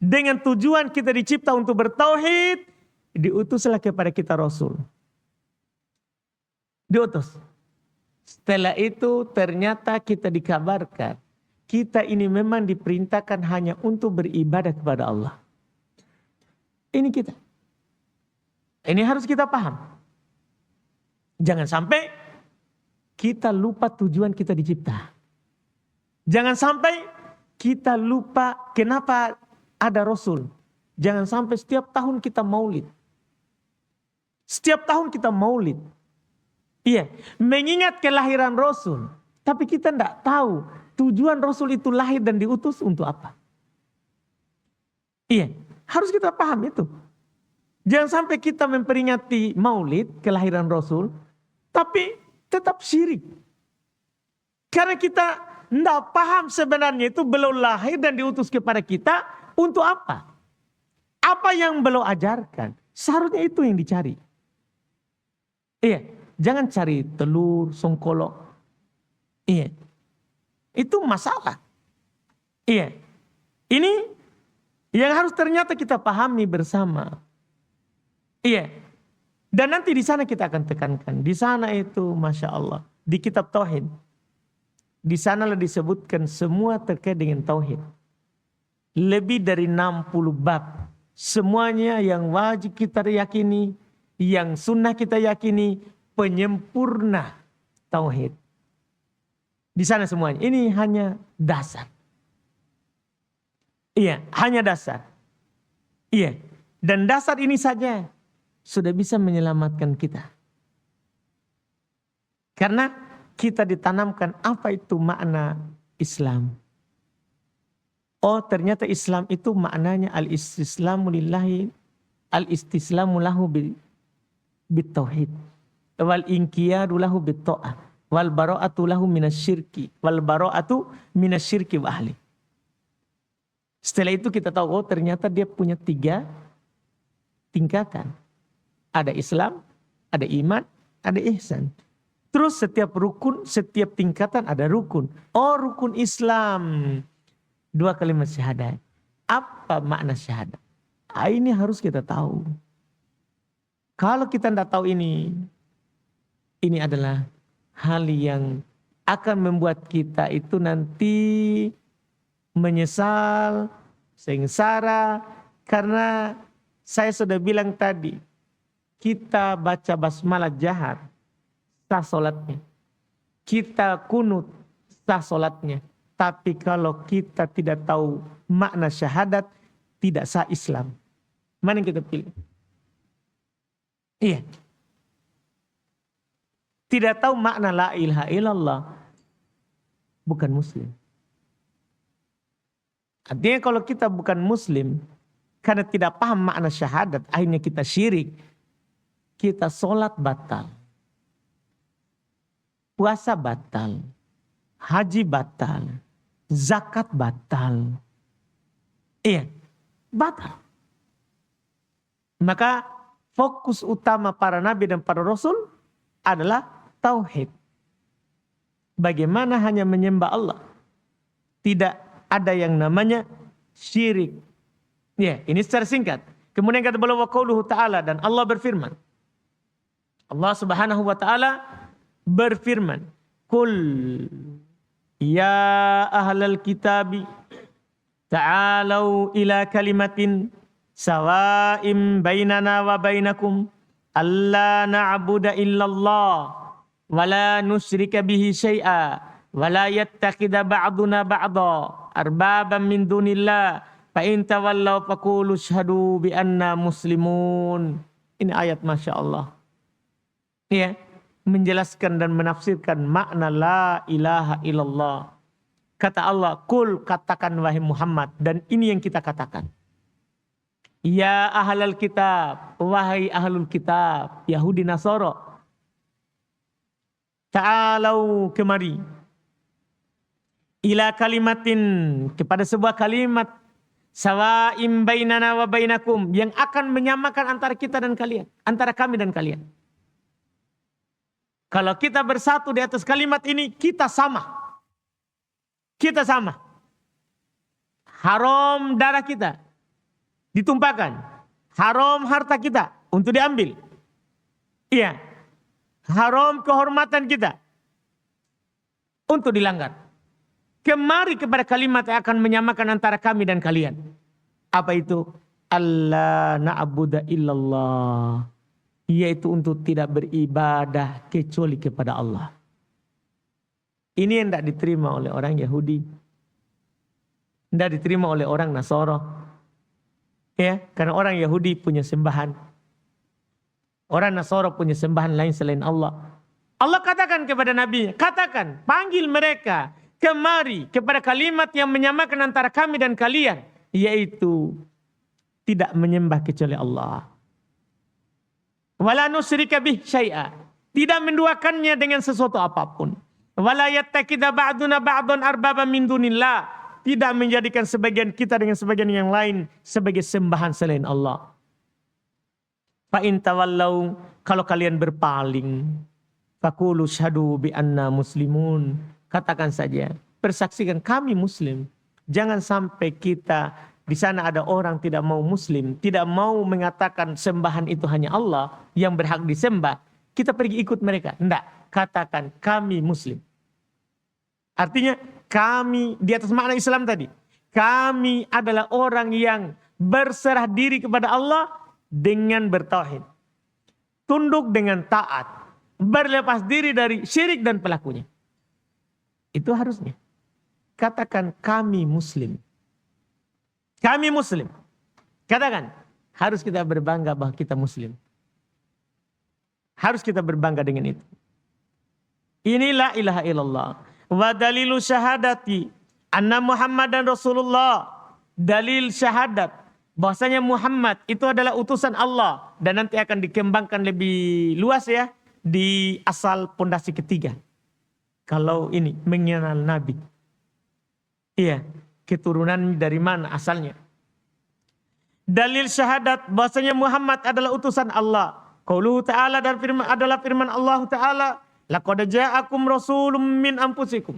dengan tujuan kita dicipta untuk bertauhid, diutuslah kepada kita Rasul. Diutus. Setelah itu ternyata kita dikabarkan, kita ini memang diperintahkan hanya untuk beribadah kepada Allah. Ini kita. Ini harus kita paham. Jangan sampai kita lupa tujuan kita dicipta. Jangan sampai kita lupa kenapa ada Rasul. Jangan sampai setiap tahun kita maulid. Setiap tahun kita maulid. Iya, mengingat kelahiran Rasul. Tapi kita tidak tahu tujuan Rasul itu lahir dan diutus untuk apa. Iya, harus kita paham itu. Jangan sampai kita memperingati maulid kelahiran Rasul, tapi tetap syirik. Karena kita tidak paham sebenarnya itu beliau lahir dan diutus kepada kita untuk apa. Apa yang beliau ajarkan, seharusnya itu yang dicari. Iya. Jangan cari telur, songkolok. Iya. Itu masalah. Iya. Ini yang harus ternyata kita pahami bersama. Iya. Dan nanti di sana kita akan tekankan. Di sana itu Masya Allah. Di kitab Tauhid. Di sanalah disebutkan semua terkait dengan Tauhid. Lebih dari 60 bab. Semuanya yang wajib kita yakini. Yang sunnah kita yakini. Penyempurna tauhid. Di sana semuanya. Ini hanya dasar. Iya, hanya dasar. Iya. Dan dasar ini saja sudah bisa menyelamatkan kita. Karena kita ditanamkan apa itu makna Islam. Oh, ternyata Islam itu maknanya al-istislamu lillahi, al-istislamu lahu bitauhid. Wal inqiyadu lahu bitta'ah wal bara'atu lahu minasyirki wal bara'atu minasyirki wa ahli. Setelah itu kita tahu, oh ternyata dia punya 3 tingkatan. Ada Islam, ada iman, ada ihsan. Terus setiap rukun, setiap tingkatan ada rukun. Oh, rukun Islam 2 kalimat syahadat. Apa makna syahadat? Ini harus kita tahu. Kalau kita tidak tahu ini adalah hal yang akan membuat kita itu nanti menyesal, sengsara. Karena saya sudah bilang tadi, kita baca basmalah jahar, sah solatnya. Kita kunut, sah solatnya. Tapi kalau kita tidak tahu makna syahadat, tidak sah Islam. Mana yang kita pilih? Iya. Tidak tahu makna la ilaha illallah, bukan muslim. Artinya kalau kita bukan muslim, karena tidak paham makna syahadat, akhirnya kita syirik. Kita sholat batal. Puasa batal. Haji batal. Zakat batal. Iya, batal. Maka fokus utama para nabi dan para rasul adalah tauhid. Bagaimana hanya menyembah Allah. Tidak ada yang namanya syirik. Ya, ini secara singkat. Kemudian kata beliau wa qauluhu ta'ala, dan Allah berfirman. Allah Subhanahu wa taala berfirman, "Qul ya ahlal kitabi ta'alau ila kalimatin sawa'im bainana wa bainakum alla na'budu illallah wa la nusyrika bihi syai'a wa la yattakhidha ba'duna ba'dha arbaban min dunillah fa in tawallaw faqulu asyhadu bi anna muslimun." Ini ayat Masya Allah. Ya, menjelaskan dan menafsirkan makna la ilaha illallah. Kata Allah, "Qul," katakan wahai Muhammad, dan ini yang kita katakan. Ya ahlal kitab, wahai ahlul kitab, Yahudi Nasara. Ta'alau kemari. Ila kalimatin, kepada sebuah kalimat. Sawa'im bainana wa bainakum, yang akan menyamakan antara kita dan kalian. Antara kami dan kalian. Kalau kita bersatu di atas kalimat ini, kita sama. Kita sama. Haram darah kita ditumpahkan. Haram harta kita untuk diambil. Iya. haram kehormatan kita untuk dilanggar. Kemari kepada kalimat yang akan menyamakan antara kami dan kalian. Apa itu? Allah na'budu illallah. Yaitu untuk tidak beribadah kecuali kepada Allah. Ini yang tidak diterima oleh orang Yahudi. Tidak diterima oleh orang Nasara. Ya, karena orang Yahudi punya sembahan. Orang Nasara punya sembahan lain selain Allah. Allah katakan kepada Nabi, katakan, panggil mereka kemari kepada kalimat yang menyamakan antara kami dan kalian. Yaitu tidak menyembah kecuali Allah. Wala nusyrika bih syai'a. Tidak menduakannya dengan sesuatu apapun. Wala yattakhidha ba'duna ba'dan arbaba min dunillah. Tidak menjadikan sebagian kita dengan sebagian yang lain sebagai sembahan selain Allah. Fa in tawallau, kalau kalian berpaling, faqulu syhadu bi anna muslimun. Katakan saja, persaksikan kami muslim. Jangan sampai kita di sana ada orang tidak mau muslim, tidak mau mengatakan sembahan itu hanya Allah yang berhak disembah. Kita pergi ikut mereka. Tidak, katakan kami muslim. Artinya kami di atas makna Islam tadi. Kami adalah orang yang berserah diri kepada Allah dengan bertauhid. Tunduk dengan taat. Berlepas diri dari syirik dan pelakunya. Itu harusnya. Katakan kami muslim. Kami muslim. Katakan, harus kita berbangga bahwa kita muslim. Harus kita berbangga dengan itu. Inilah ilaha illallah. Wa dalilu syahadati anna Muhammadan Rasulullah. Dalil syahadat bahwasanya Muhammad itu adalah utusan Allah. Dan nanti akan dikembangkan lebih luas ya di asal pondasi ketiga. Kalau ini mengenal Nabi. Iya. Keturunan dari mana asalnya. Dalil syahadat bahwasanya Muhammad adalah utusan Allah. Qauluhu ta'ala dan firman adalah firman Allah Ta'ala. Laqad ja'akum rasulun min anfusikum.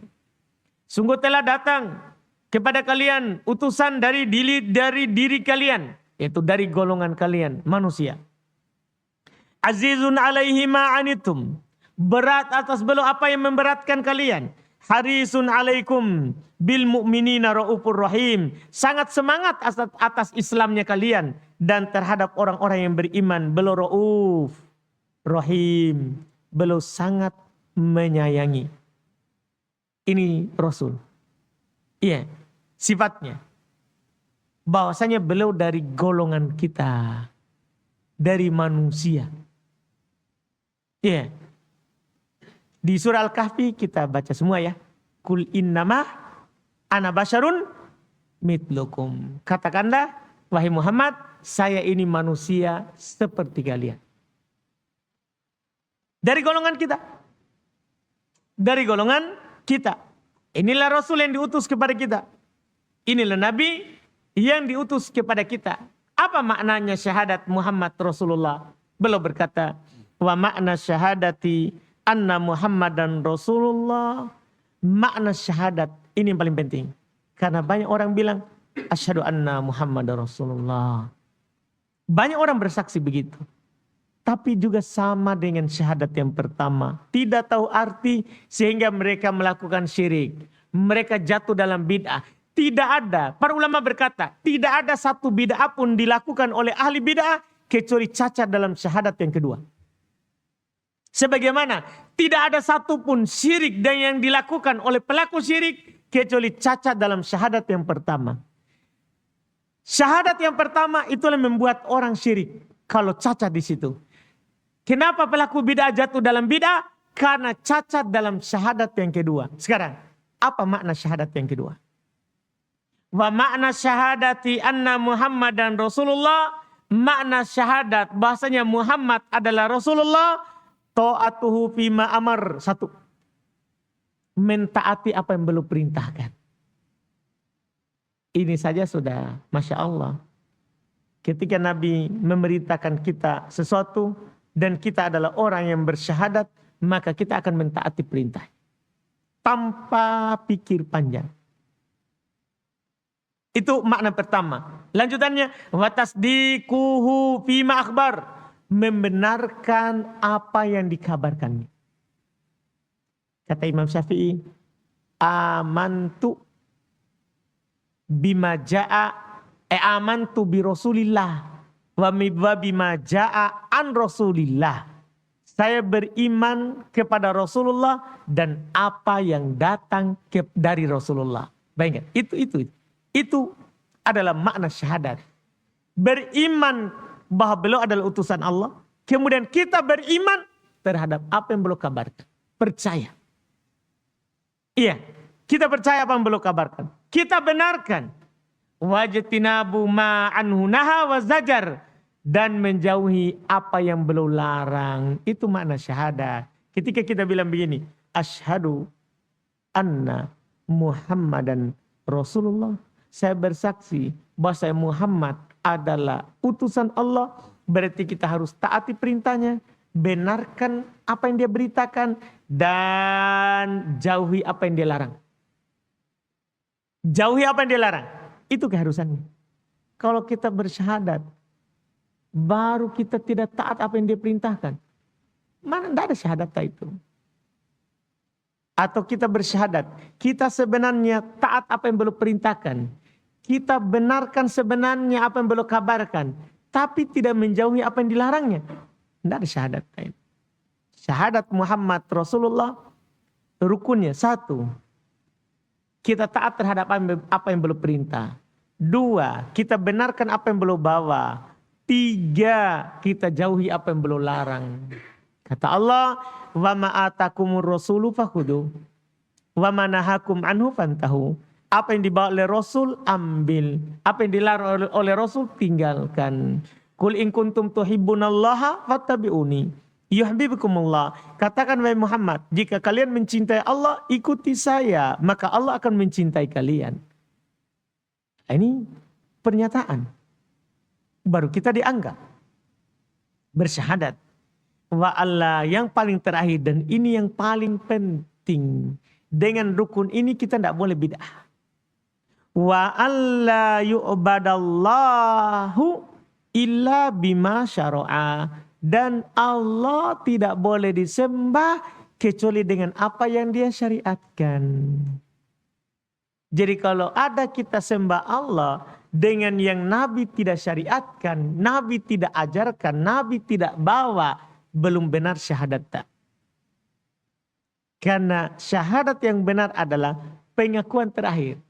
Sungguh telah datang kepada kalian utusan dari diri kalian. Yaitu dari golongan kalian manusia. Azizun alaihi ma'anitum. Berat atas beliau apa yang memberatkan kalian. Harisun alaikum bil mu'minina raufur rahim. Sangat semangat atas Islamnya kalian. Dan terhadap orang-orang yang beriman. Beliau rauf rahim. Beliau sangat menyayangi. Ini Rasul. Iya, sifatnya. Bahwasanya beliau dari golongan kita. Dari manusia. Iya. Di surah Al-Kahfi kita baca semua ya. Kul innama ana basyarun mitlukum. Katakanlah, wahai Muhammad, saya ini manusia seperti kalian. Dari golongan kita. Dari golongan kita. Inilah Rasul yang diutus kepada kita. Inilah Nabi yang diutus kepada kita. Apa maknanya syahadat Muhammad Rasulullah? Beliau berkata, wa makna syahadati anna Muhammadan Rasulullah. Makna syahadat ini yang paling penting. Karena banyak orang bilang asyhadu anna Muhammadan Rasulullah. Banyak orang bersaksi begitu. Tapi juga sama dengan syahadat yang pertama. Tidak tahu arti sehingga mereka melakukan syirik. Mereka jatuh dalam bid'ah. Tidak ada. Para ulama berkata, tidak ada satu bid'ah pun dilakukan oleh ahli bid'ah kecuali cacat dalam syahadat yang kedua. Sebagaimana tidak ada satupun syirik dan yang dilakukan oleh pelaku syirik kecuali cacat dalam syahadat yang pertama. Syahadat yang pertama itulah membuat orang syirik kalau cacat di situ. Kenapa pelaku bid'ah jatuh dalam bid'ah? Karena cacat dalam syahadat yang kedua. Sekarang, apa makna syahadat yang kedua? Wa makna syahadati anna Muhammadan Rasulullah. Makna syahadat bahasanya Muhammad adalah Rasulullah. Ta'atuhu fima amar. Satu. Mentaati apa yang belum perintahkan. Ini saja sudah Masya Allah. Ketika Nabi memerintahkan kita sesuatu. Dan kita adalah orang yang bersyahadat. Maka kita akan mentaati perintah. Tanpa pikir panjang. Itu makna pertama. Lanjutannya. Wa tasdiquhu fima akhbar. membenarkan apa yang dikabarkannya. Kata Imam Syafi'i, amantu bi Rasulillah wa bima ja'a an Rasulillah. Saya beriman kepada Rasulullah dan apa yang datang dari Rasulullah. Bayangkan, itu adalah makna syahadat. Beriman bahwa beliau adalah utusan Allah. Kemudian kita beriman terhadap apa yang beliau kabarkan. Percaya. Iya, kita percaya apa yang beliau kabarkan. Kita benarkan. Wajtinabu ma'anhu naha wa zajar. Dan menjauhi apa yang beliau larang. Itu makna syahadat. Ketika kita bilang begini, asyhadu anna Muhammadan Rasulullah. Saya bersaksi bahwa saya Muhammad adalah utusan Allah. Berarti kita harus taati perintahnya. Benarkan apa yang dia beritakan. Dan jauhi apa yang dia larang. Jauhi apa yang dia larang. Itu keharusannya. Kalau kita bersyahadat, baru kita tidak taat apa yang dia perintahkan. Mana tidak ada syahadat itu. Atau kita bersyahadat, kita sebenarnya taat apa yang beliau perintahkan. Kita benarkan sebenarnya apa yang beliau kabarkan. Tapi tidak menjauhi apa yang dilarangnya. Tidak ada syahadat itu. Syahadat Muhammad Rasulullah, rukunnya 1. Kita taat terhadap apa yang beliau perintah. 2, kita benarkan apa yang beliau bawa. 3, kita jauhi apa yang beliau larang. Kata Allah, wa ma atakumur rasulu fakhudu wa ma nahakum anhu fantahu. Apa yang dibawa oleh Rasul ambil, apa yang dilarang oleh Rasul tinggalkan. Qul in kuntum tuhibbunallaha fattabi'uni yuhibbukumullah. Katakan wahai Muhammad, jika kalian mencintai Allah, ikuti saya, maka Allah akan mencintai kalian. Ini pernyataan. Baru kita dianggap bersyahadat. Wa Allah yang paling terakhir dan ini yang paling penting. Dengan rukun ini kita tidak boleh bid'ah. Wa alla yu'badallahu illa bima syara'a. Dan Allah tidak boleh disembah kecuali dengan apa yang dia syariatkan. Jadi kalau ada kita sembah Allah dengan yang Nabi tidak syariatkan, Nabi tidak ajarkan, Nabi tidak bawa, belum benar syahadat tak. Karena syahadat yang benar adalah pengakuan terakhir.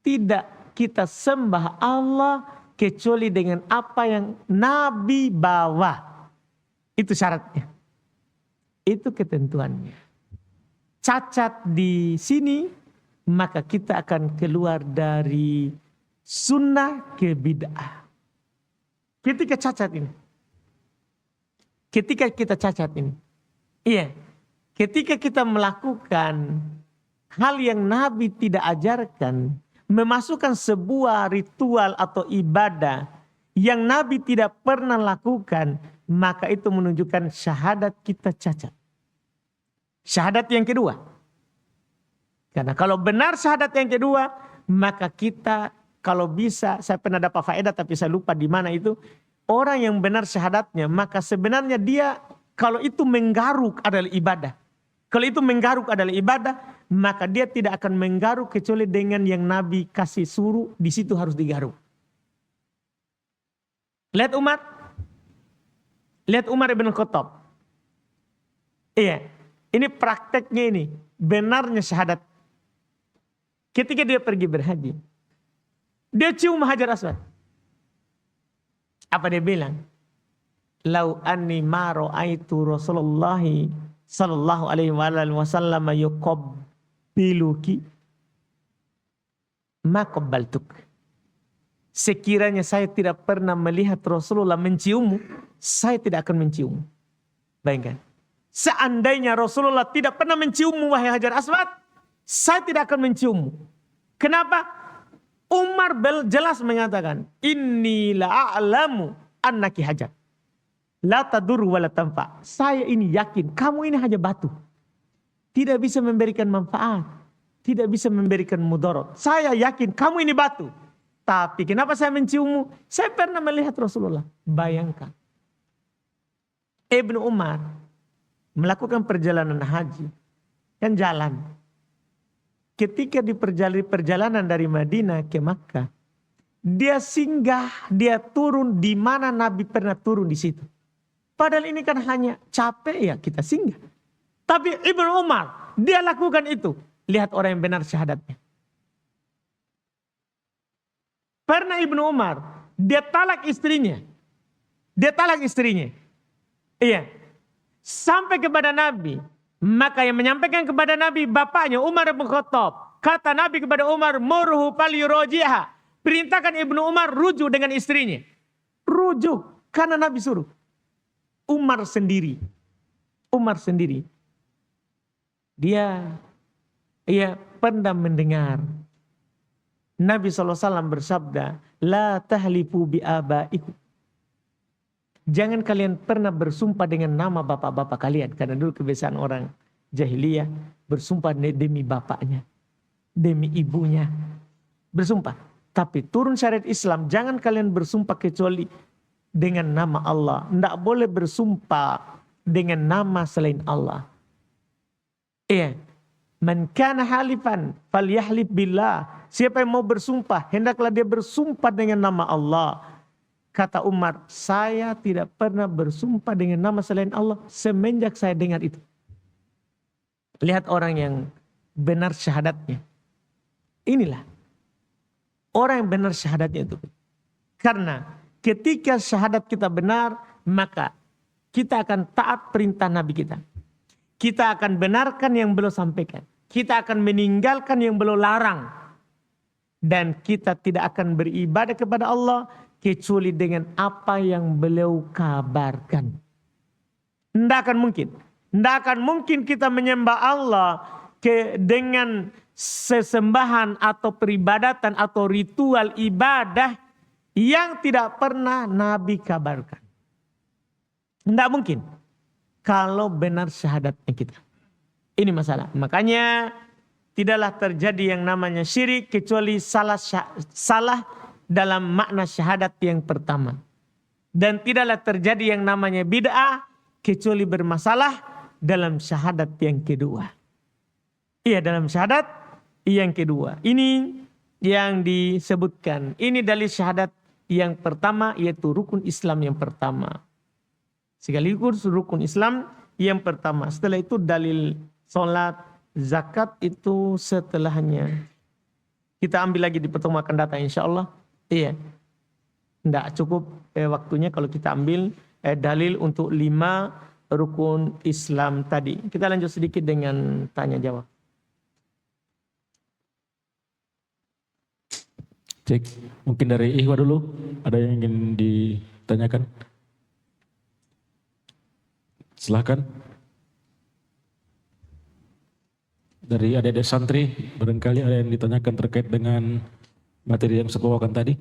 Tidak kita sembah Allah kecuali dengan apa yang Nabi bawa. Itu syaratnya. Itu ketentuannya. Cacat di sini, maka kita akan keluar dari sunnah ke bid'ah. Ketika cacat ini. Ketika kita cacat ini. Iya. Ketika kita melakukan hal yang Nabi tidak ajarkan. Memasukkan sebuah ritual atau ibadah yang Nabi tidak pernah lakukan. Maka itu menunjukkan syahadat kita cacat. Syahadat yang kedua. Karena kalau benar syahadat yang kedua, maka kita kalau bisa, saya pernah dapat faedah tapi saya lupa di mana itu. Orang yang benar syahadatnya, maka sebenarnya dia kalau itu menggaruk adalah ibadah. Kalau itu menggaruk adalah ibadah, maka dia tidak akan menggaruk kecuali dengan yang Nabi kasih suruh, di situ harus digaruk. Lihat Umar ibn Khattab. Iya, ini prakteknya ini, benarnya syahadat. Ketika dia pergi berhaji, dia cium Hajar Aswad. Apa dia bilang? Lau anni ma ra'aitu Rasulullah sallallahu alaihi wasallam yuqabbiluki ma qabbaltuk. Sekiranya saya tidak pernah melihat Rasulullah menciummu, saya tidak akan menciummu. Bayangkan. Seandainya Rasulullah tidak pernah menciummu wahai Hajar Aswad, saya tidak akan menciummu. Kenapa? Umar jelas mengatakan, inni la'alamu annaki hajar. La tadur wa la tanfa. Saya ini yakin, kamu ini hanya batu. Tidak bisa memberikan manfaat. Tidak bisa memberikan mudarat. Saya yakin, kamu ini batu. Tapi kenapa saya menciummu? Saya pernah melihat Rasulullah. Bayangkan. Ibnu Umar melakukan perjalanan haji. Kan jalan. Ketika di perjalanan dari Madinah ke Makkah, dia singgah, dia turun di mana Nabi pernah turun di situ. Padahal ini kan hanya capek ya kita singgah. Tapi Ibnu Umar, dia lakukan itu. Lihat orang yang benar syahadatnya. Pernah Ibnu Umar, dia talak istrinya. Iya. Sampai kepada Nabi. Maka yang menyampaikan kepada Nabi bapaknya Umar bin Khattab. Kata Nabi kepada Umar, murhu falyuraji'ha. Perintahkan Ibnu Umar rujuk dengan istrinya. Rujuk karena Nabi suruh. Umar sendiri. Dia pernah mendengar Nabi SAW bersabda, la tahlifu bi abaikum. Jangan kalian pernah bersumpah dengan nama bapak-bapak kalian. Karena dulu kebiasaan orang jahiliyah bersumpah demi bapaknya, demi ibunya. Bersumpah. Tapi turun syariat Islam, jangan kalian bersumpah kecuali dengan nama Allah. Tidak boleh bersumpah dengan nama selain Allah. Iya. Man kana halifan falyahlif billah. Siapa yang mau bersumpah, hendaklah dia bersumpah dengan nama Allah. Kata Umar, saya tidak pernah bersumpah dengan nama selain Allah semenjak saya dengar itu. Lihat orang yang benar syahadatnya. Inilah orang yang benar syahadatnya itu. Karena ketika syahadat kita benar, maka kita akan taat perintah Nabi kita. Kita akan benarkan yang beliau sampaikan. Kita akan meninggalkan yang beliau larang. Dan kita tidak akan beribadah kepada Allah kecuali dengan apa yang beliau kabarkan. Tidak akan mungkin kita menyembah Allah dengan sesembahan atau peribadatan atau ritual ibadah yang tidak pernah Nabi kabarkan. Tidak mungkin. Kalau benar syahadatnya kita. Ini masalah. Makanya tidaklah terjadi yang namanya syirik kecuali salah dalam makna syahadat yang pertama. Dan tidaklah terjadi yang namanya bid'ah kecuali bermasalah dalam syahadat yang kedua. Iya, dalam syahadat yang kedua. Ini yang disebutkan. Ini dalil syahadat yang pertama, yaitu rukun Islam yang pertama. Sekaligus rukun Islam yang pertama. Setelah itu dalil sholat, zakat itu setelahnya. Kita ambil lagi di pertemuan akan datang insya Allah. Iya. Tidak cukup waktunya kalau kita ambil dalil untuk 5 rukun Islam tadi. Kita lanjut sedikit dengan tanya jawab. Cek, mungkin dari Ikhwa dulu. Ada yang ingin ditanyakan? Silahkan. Dari adik-adik santri, barangkali ada yang ditanyakan terkait dengan materi yang saya bawakan tadi.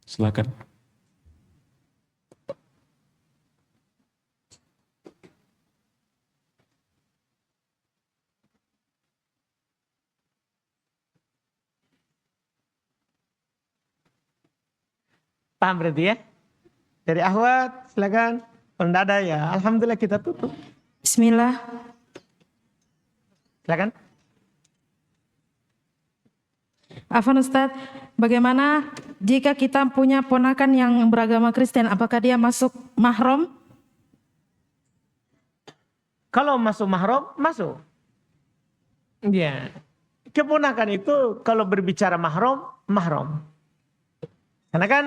Silahkan. Paham berarti ya? Dari Ahwat, silakan. Kalau tidak ada ya, alhamdulillah kita tutup. Bismillah. Silakan. Afwan Ustadz, bagaimana jika kita punya ponakan yang beragama Kristen, apakah dia masuk mahram? Kalau masuk mahram, masuk. Ya. Keponakan itu kalau berbicara mahram, mahram. Karena kan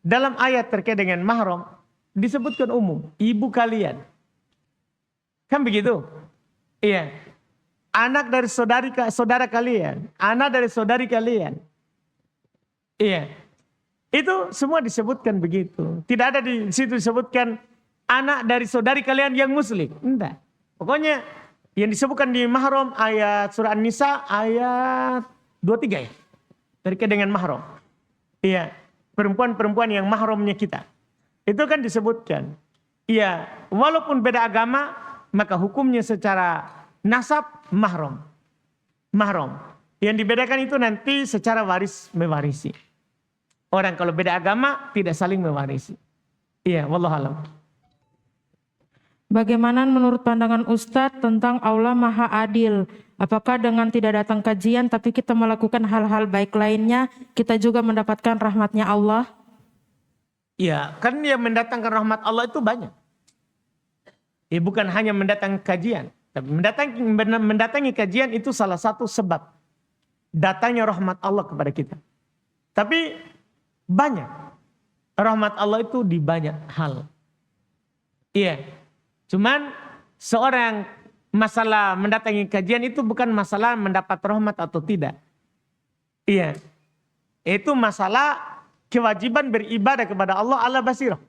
dalam ayat terkait dengan mahram disebutkan umum, ibu kalian. Kan begitu? Iya. Anak dari saudara kalian, anak dari saudari kalian. Iya. Itu semua disebutkan begitu. Tidak ada di situ disebutkan anak dari saudari kalian yang muslim. Enggak. Pokoknya yang disebutkan di mahram ayat surah An-Nisa ayat 23 ya. Terkait dengan mahram. Iya. Perempuan-perempuan yang mahramnya kita. Itu kan disebutkan. Iya. Walaupun beda agama, maka hukumnya secara nasab mahram. Mahram. Yang dibedakan itu nanti secara waris mewarisi. Orang kalau beda agama tidak saling mewarisi. Iya, wallahu alam. Bagaimana menurut pandangan Ustadz tentang Allah Maha Adil? Apakah dengan tidak datang kajian tapi kita melakukan hal-hal baik lainnya, kita juga mendapatkan rahmatnya Allah? Ya, kan yang mendatangkan rahmat Allah itu banyak. Ya, bukan hanya mendatangi kajian. Tapi mendatangi kajian itu salah satu sebab datangnya rahmat Allah kepada kita. Tapi banyak. Rahmat Allah itu di banyak hal. Iya. Cuman seorang masalah mendatangi kajian itu bukan masalah mendapat rahmat atau tidak. Iya. Itu masalah kewajiban beribadah kepada Allah ala basirah.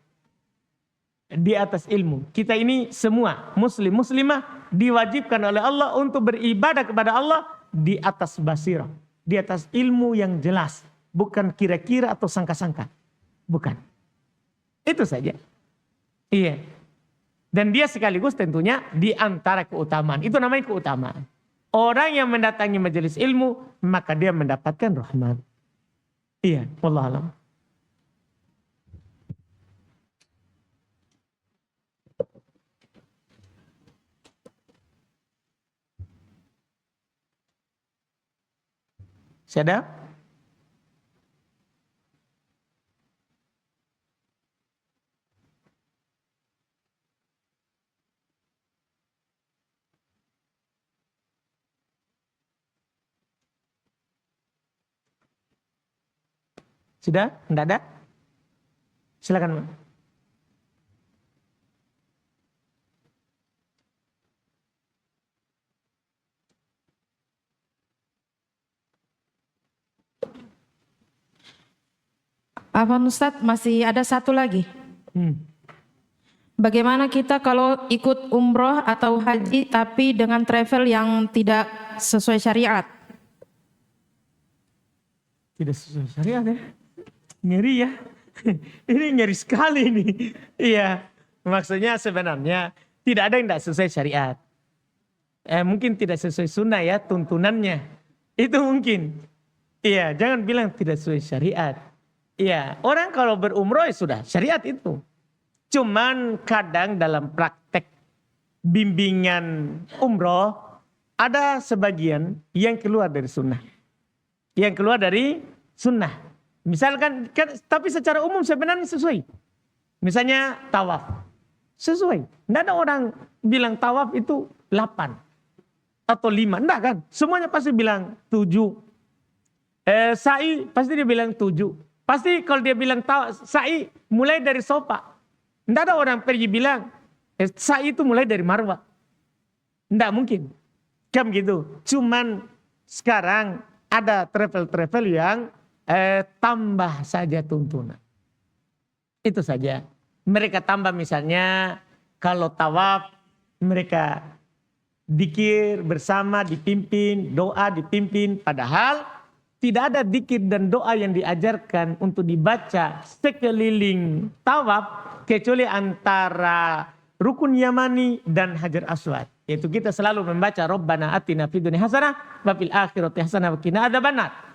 Di atas ilmu. Kita ini semua muslim muslimah diwajibkan oleh Allah untuk beribadah kepada Allah di atas basirah. Di atas ilmu yang jelas. Bukan kira-kira atau sangka-sangka. Bukan. Itu saja. Iya. Dan dia sekaligus tentunya di antara keutamaan. Itu namanya keutamaan. Orang yang mendatangi majelis ilmu, maka dia mendapatkan rahmat. Iya, wallahu a'lam. Sudah? Sudah? Enggak ada? Silakan, Mbak. Afwan Ustadz, masih ada satu lagi. Bagaimana kita kalau ikut umroh atau haji tapi dengan travel yang tidak sesuai syariat? Tidak sesuai syariat ya. Ngeri ya. Ini ngeri sekali nih. Iya. Maksudnya sebenarnya tidak ada yang tidak sesuai syariat. Mungkin tidak sesuai sunnah ya tuntunannya. Itu mungkin. Iya. Jangan bilang tidak sesuai syariat. Iya. Orang kalau berumroh ya sudah syariat itu. Cuman kadang dalam praktek bimbingan umroh ada sebagian yang keluar dari sunnah. Yang keluar dari sunnah. Misalkan, tapi secara umum sebenarnya sesuai. Misalnya tawaf. Sesuai. Tidak ada orang bilang tawaf itu 8 atau 5. Tidak kan. Semuanya pasti bilang 7. Sa'i pasti dia bilang 7. Pasti kalau dia bilang sa'i mulai dari sofa. Tidak ada orang pergi bilang sa'i itu mulai dari marwah. Tidak mungkin. Kan gitu. Cuman sekarang ada travel-travel yang tambah saja tuntunan. Itu saja. Mereka tambah misalnya kalau tawaf mereka dikir bersama dipimpin, doa dipimpin. Padahal tidak ada dikir dan doa yang diajarkan untuk dibaca sekeliling tawaf kecuali antara rukun yamani dan hajar aswad. Yaitu kita selalu membaca Rabbana atina fid dunya hasanah wa fil akhirati hasanah wa qina adzabannar.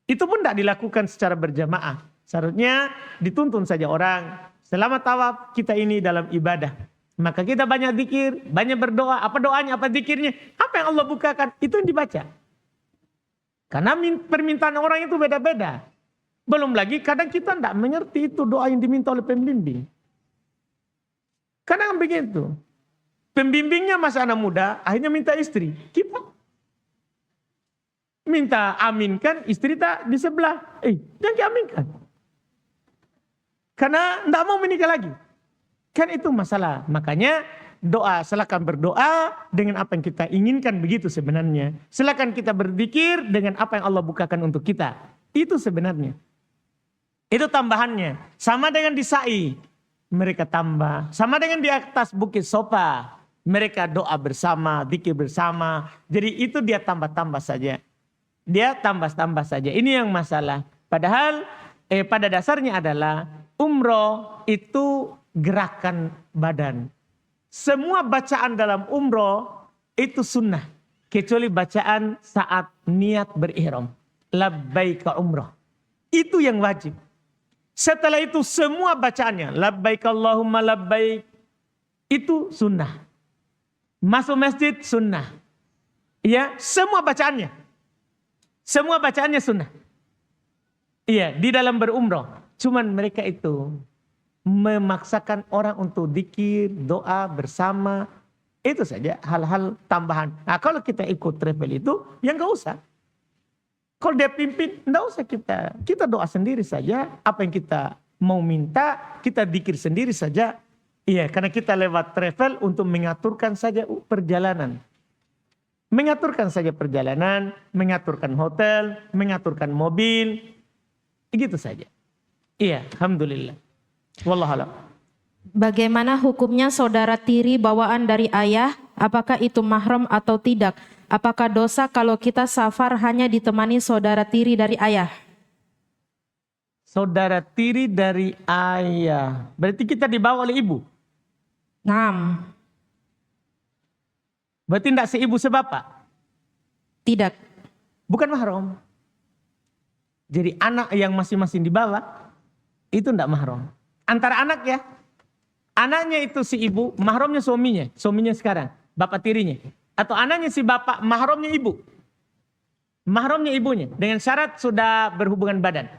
Itu pun tidak dilakukan secara berjamaah. Seharusnya dituntun saja orang. Selama tawaf kita ini dalam ibadah. Maka kita banyak zikir, banyak berdoa. Apa doanya, apa zikirnya. Apa yang Allah bukakan, itu yang dibaca. Karena permintaan orang itu beda-beda. Belum lagi kadang kita tidak mengerti itu doa yang diminta oleh pembimbing. Kadang begitu. Pembimbingnya masih anak muda, akhirnya minta istri. Kita minta aminkan, istri tak di sebelah. Jangan diaminkan. Karena tidak mau menikah lagi. Kan itu masalah. Makanya doa, silakan berdoa dengan apa yang kita inginkan, begitu sebenarnya. Silakan kita berzikir dengan apa yang Allah bukakan untuk kita. Itu sebenarnya. Itu tambahannya. Sama dengan di sa'i. Mereka tambah. Sama dengan di atas bukit Sofa. Mereka doa bersama, zikir bersama. Jadi itu dia tambah-tambah saja. Dia tambah-tambah saja. Ini yang masalah. Padahal pada dasarnya adalah umroh itu gerakan badan. Semua bacaan dalam umroh itu sunnah. Kecuali bacaan saat niat berihram. Labbaika umroh. Itu yang wajib. Setelah itu semua bacaannya. Labbaik Allahumma labbaik. itu sunnah. Masuk masjid sunnah. Ya, semua bacaannya sunnah. Iya, di dalam berumroh. Cuman mereka itu memaksakan orang untuk zikir, doa bersama. Itu saja hal-hal tambahan. Nah, kalau kita ikut travel itu, ya nggak usah. Kalau dia pimpin, nggak usah kita doa sendiri saja. Apa yang kita mau minta, kita zikir sendiri saja. Iya, karena kita lewat travel untuk mengaturkan saja perjalanan. Mengaturkan saja perjalanan, mengaturkan hotel, mengaturkan mobil. Begitu saja. Iya, alhamdulillah. Wallahualam. Bagaimana hukumnya saudara tiri bawaan dari ayah? Apakah itu mahram atau tidak? Apakah dosa kalau kita safar hanya ditemani saudara tiri dari ayah? Saudara tiri dari ayah. Berarti kita dibawa oleh ibu. Naam. Berarti tidak seibu sebapak. Tidak. Bukan mahram. Jadi anak yang masing-masing dibawa, itu tidak mahram. Antara anak ya. Anaknya itu si ibu, mahramnya suaminya. Suaminya sekarang, bapak tirinya. Atau anaknya si bapak, mahramnya ibu. Mahramnya ibunya. Dengan syarat sudah berhubungan badan.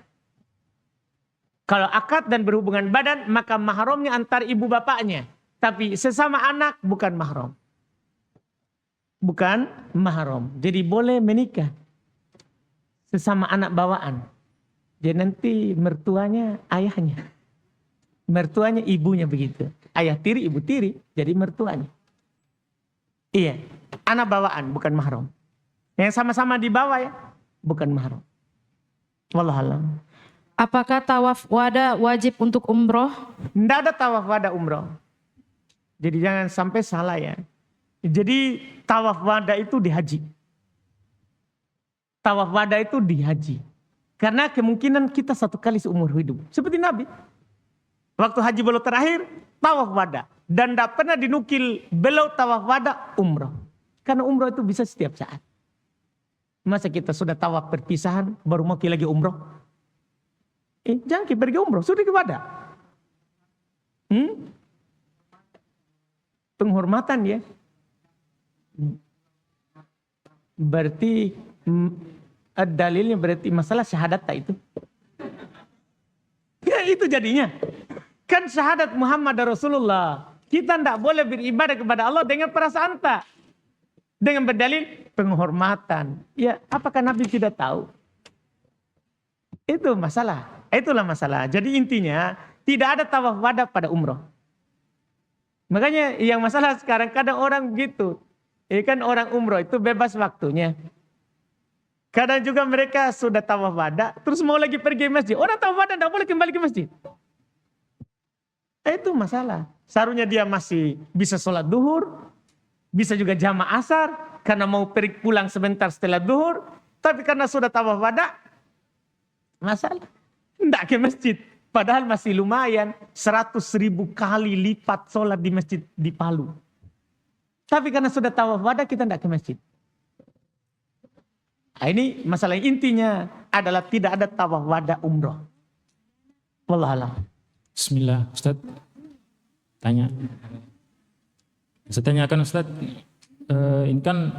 Kalau akad dan berhubungan badan, maka mahramnya antar ibu bapaknya. Tapi sesama anak bukan mahram. Bukan mahram. Jadi boleh menikah. Sesama anak bawaan. Jadi nanti mertuanya ayahnya. Mertuanya ibunya begitu. Ayah tiri, ibu tiri. Jadi mertuanya. Iya. Anak bawaan bukan mahram. Yang sama-sama dibawa ya. Bukan mahram. Wallahualam. Apakah tawaf wada wajib untuk umroh? Tidak ada tawaf wada umroh. Jadi jangan sampai salah ya. Jadi tawaf wada itu di haji. Tawaf wada itu di haji. Karena kemungkinan kita satu kali seumur hidup. Seperti Nabi. Waktu haji beliau terakhir, tawaf wada. Dan tidak pernah dinukil beliau tawaf wada umroh. Karena umroh itu bisa setiap saat. Masa kita sudah tawaf perpisahan, baru mau lagi umroh? Jangan kita pergi umroh, sudah ke wada. Penghormatan ya. Berarti dalilnya berarti masalah syahadat tak itu? Ya itu jadinya. Kan syahadat Muhammad Rasulullah. Kita tidak boleh beribadah kepada Allah dengan perasaan tak. Dengan berdalil penghormatan. Ya apakah Nabi tidak tahu? Itu masalah. Itulah masalah. Jadi intinya tidak ada tawaf wada pada umroh. Makanya yang masalah sekarang kadang orang begitu. Kan orang umroh itu bebas waktunya. Kadang juga mereka sudah tawaf wada, terus mau lagi pergi masjid. Orang tawaf wada tidak boleh kembali ke masjid. Itu masalah. Seharusnya dia masih bisa sholat duhur, bisa juga jamaah asar, karena mau pergi pulang sebentar setelah duhur. Tapi karena sudah tawaf wada, masalah. Tidak ke masjid. Padahal masih lumayan 100.000 kali lipat sholat di masjid di Palu. Tapi karena sudah tawaf wada kita tidak ke masjid. Nah, ini masalah intinya adalah tidak ada tawaf wada umroh. Wallahualam. Bismillah, Ustaz. Tanya. Saya tanyakan Ustaz, ini kan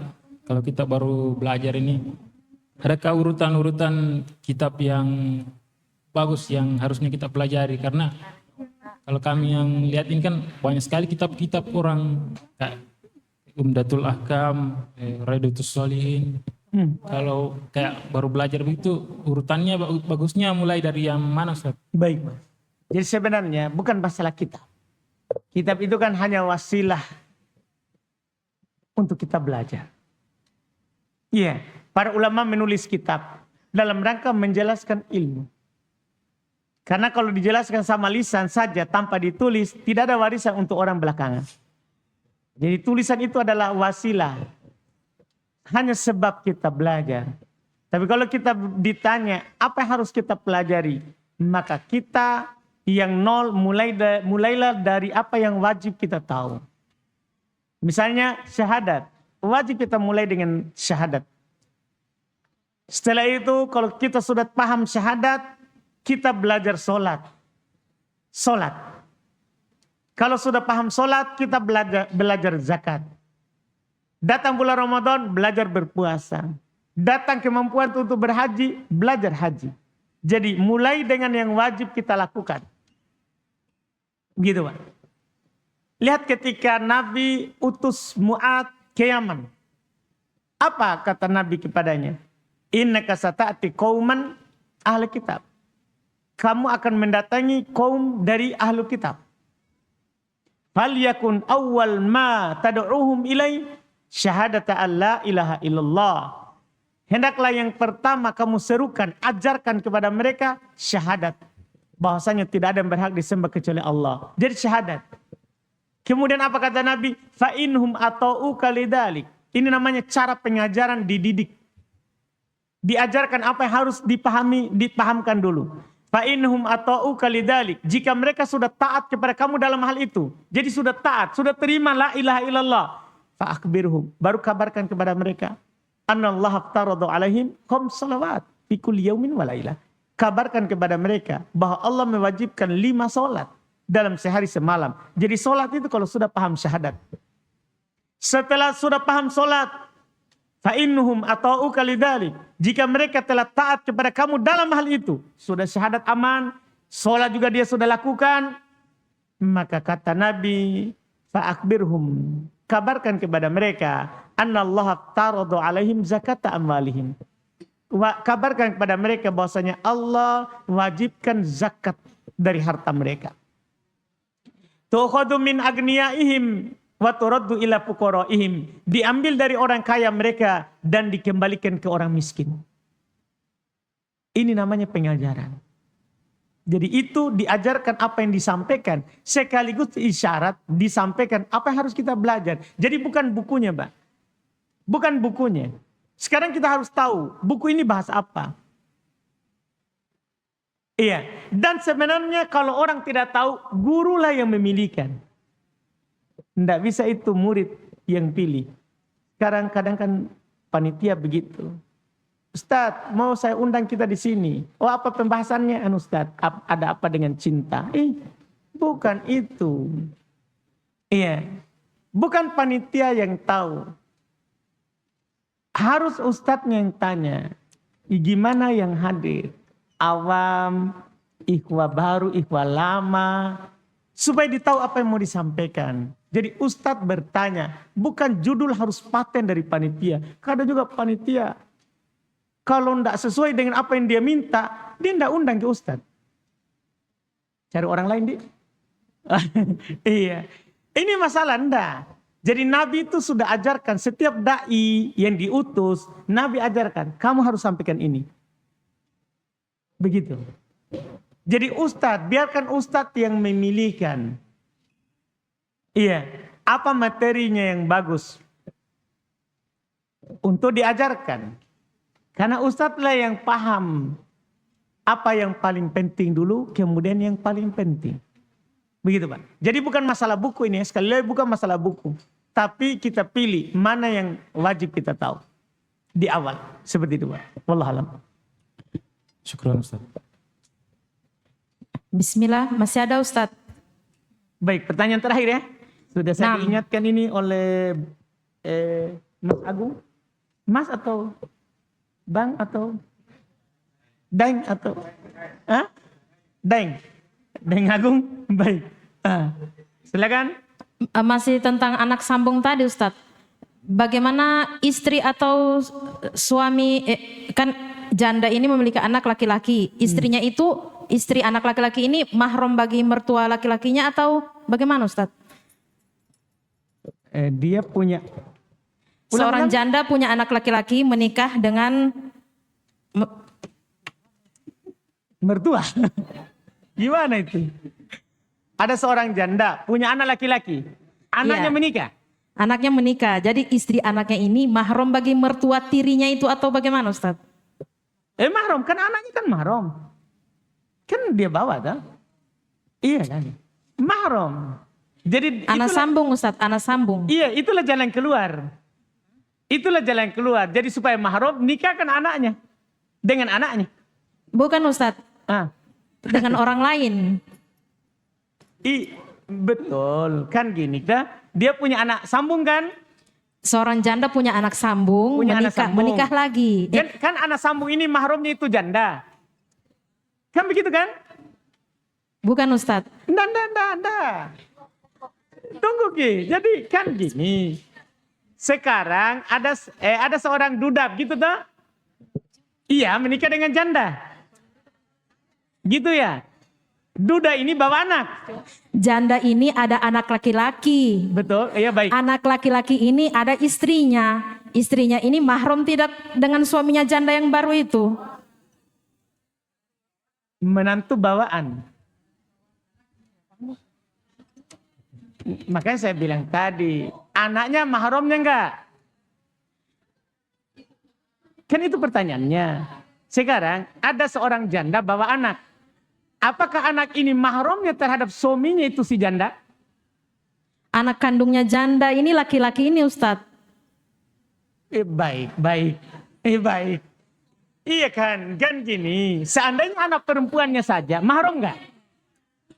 kalau kita baru belajar ini, adakah urutan-urutan kitab yang bagus yang harusnya kita pelajari? Karena kalau kami yang lihat ini kan banyak sekali kitab-kitab orang kayak Umdatul Ahkam, Raidatus Shalihin. Kalau kayak baru belajar begitu urutannya bagusnya mulai dari yang mana Ustaz? Baik. Jadi sebenarnya bukan masalah kitab. Kitab itu kan hanya wasilah untuk kita belajar. Iya, para ulama menulis kitab dalam rangka menjelaskan ilmu. Karena kalau dijelaskan sama lisan saja tanpa ditulis, tidak ada warisan untuk orang belakangan. Jadi tulisan itu adalah wasilah. Hanya sebab kita belajar. Tapi kalau kita ditanya apa yang harus kita pelajari, maka kita yang nol mulailah dari apa yang wajib kita tahu. Misalnya syahadat. Wajib kita mulai dengan syahadat. Setelah itu kalau kita sudah paham syahadat, kita belajar sholat. Sholat. Kalau sudah paham sholat, kita belajar zakat. Datang bulan Ramadan, belajar berpuasa. Datang kemampuan untuk berhaji, belajar haji. Jadi mulai dengan yang wajib kita lakukan. Gitu Pak. Lihat ketika Nabi utus Mu'ad ke Yaman. Apa kata Nabi kepadanya? Innaka sata'ati qauman ahli kitab. Kamu akan mendatangi kaum dari ahli kitab. Falyakun awwal ma tad'uhum ilai syahadata an la ilaha illallah. Hendaklah yang pertama kamu serukan, ajarkan kepada mereka syahadat. Bahwasanya tidak ada yang berhak disembah kecuali Allah. Jadi syahadat. Kemudian apa kata Nabi? Fa inhum ata'uka lidzalik. Ini namanya cara pengajaran dididik. Diajarkan apa yang harus dipahamkan dulu. Fa inhum ata'uka lidzalik. Jika mereka sudah taat kepada kamu dalam hal itu. Jadi sudah taat, sudah terima la ilaha illallah. Fa akhbirhum. Baru kabarkan kepada mereka. Anallaha aftarada alaihim khams salawat fi kulli yaumin wa lailah. Kabarkan kepada mereka bahwa Allah mewajibkan 5 salat dalam sehari semalam. Jadi salat itu kalau sudah paham syahadat. Setelah sudah paham salat, fa innahum ata'uka lidzalik. Jika mereka telah taat kepada kamu dalam hal itu, sudah syahadat aman, salat juga dia sudah lakukan, maka kata Nabi, fa akhbirhum, kabarkan kepada mereka, annallaha aftarada alaihim zakata amwalihim. Kabarkan kepada mereka bahwasanya Allah wajibkan zakat dari harta mereka. Tukhadu min agniyaihim wa turaddu ila fuqaraihim. Diambil dari orang kaya mereka dan dikembalikan ke orang miskin. Ini namanya pengajaran. Jadi itu diajarkan apa yang disampaikan. Sekaligus isyarat disampaikan apa yang harus kita belajar. Jadi bukan bukunya, Mbak. Bukan bukunya. Sekarang kita harus tahu buku ini bahas apa. Iya. Dan sebenarnya kalau orang tidak tahu, gurulah yang memilihkan. Tidak bisa itu murid yang pilih. Sekarang kadang kan panitia begitu. Ustadz, mau saya undang kita di sini. Oh, apa pembahasannya? Ustadz, ada apa dengan cinta? Bukan itu. Iya. Bukan panitia yang tahu. Harus ustadznya yang tanya. Gimana yang hadir? Awam, ikhwah baru, ikhwah lama. Supaya ditahu apa yang mau disampaikan. Jadi ustadz bertanya. Bukan judul harus paten dari panitia. Kadang juga panitia. Kalau tidak sesuai dengan apa yang dia minta. Dia tidak undang ke ustadz. Cari orang lain, Dik. Iya. Ini masalah enggak. Jadi Nabi itu sudah ajarkan setiap da'i yang diutus. Nabi ajarkan, kamu harus sampaikan ini. Begitu. Jadi ustadz, biarkan ustadz yang memilihkan. Iya, apa materinya yang bagus. Untuk diajarkan. Karena ustadzlah yang paham. Apa yang paling penting dulu, kemudian yang paling penting. Begitu Pak. Jadi bukan masalah buku ini, sekali lagi bukan masalah buku. Tapi kita pilih mana yang wajib kita tahu. Di awal. Seperti itu Pak. Wallahualam. Syukran Ustaz. Bismillah, masih ada Ustaz. Baik, pertanyaan terakhir ya. Sudah saya diingatkan ini oleh Mas Agung. Mas atau Bang atau Deng atau Deng. Deng Agung. Baik. Silakan. Masih tentang anak sambung tadi Ustadz. Bagaimana istri atau suami, kan janda ini memiliki anak laki-laki. Istrinya itu, istri anak laki-laki ini mahram bagi mertua laki-lakinya atau bagaimana Ustadz? Dia punya. Seorang janda punya anak laki-laki menikah dengan mertua. Gimana itu? Ada seorang janda punya anak laki-laki. Anaknya menikah. Anaknya menikah. Jadi istri anaknya ini mahram bagi mertua tirinya itu atau bagaimana Ustaz? Mahram. Kan anaknya kan mahram. Kan dia bawa dah. Iya kan. Mahram. Jadi anak sambung Ustaz. Anak sambung. Iya itulah jalan keluar. Itulah jalan keluar. Jadi supaya mahram nikahkan anaknya. Dengan anaknya. Bukan Ustaz. Dengan orang lain. Betul, kan gini kan? Dia punya anak sambung kan? Seorang janda punya anak sambung, Punya anak sambung. menikah lagi. Kan anak sambung ini mahramnya itu janda. Kan begitu kan? Bukan Ustadz. Nggak. Tunggu Ki. Jadi kan gini. Sekarang ada seorang duda gitu toh? Iya, menikah dengan janda. Gitu ya. Duda ini bawa anak. Janda ini ada anak laki-laki. Betul, iya baik. Anak laki-laki ini ada istrinya. Istrinya ini mahram tidak dengan suaminya janda yang baru itu. Menantu bawaan. Makanya saya bilang tadi, anaknya mahramnya enggak? Kan itu pertanyaannya. Sekarang ada seorang janda bawa anak. Apakah anak ini mahramnya terhadap suaminya itu si janda? Anak kandungnya janda ini laki-laki ini Ustadz. Baik. Iya kan gini. Seandainya anak perempuannya saja, mahram enggak?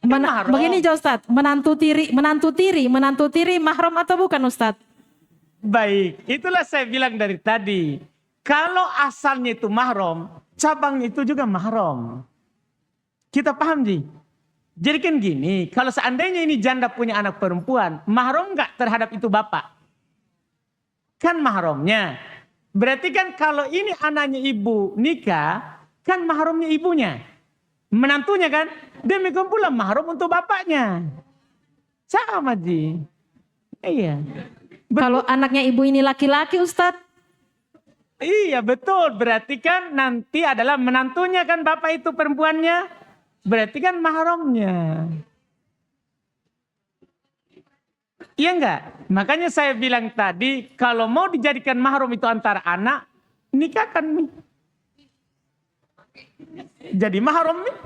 Mahram. Begini Ustadz, menantu tiri mahram atau bukan Ustadz? Baik, itulah saya bilang dari tadi. Kalau asalnya itu mahram, cabangnya itu juga mahram. Kita paham Ji? Jadi kan gini, kalau seandainya ini janda punya anak perempuan, mahram enggak terhadap itu bapak? Kan mahramnya. Berarti kan kalau ini anaknya ibu nikah, kan mahramnya ibunya. Menantunya kan, demikian pula mahram untuk bapaknya. Sama Ji. Iya. Kalau anaknya ibu ini laki-laki Ustadz? Iya betul, berarti kan nanti adalah menantunya kan bapak itu perempuannya. Berarti kan mahramnya. Iya enggak? Makanya saya bilang tadi, kalau mau dijadikan mahram itu antara anak, nikahkan nih. Jadi mahram nih.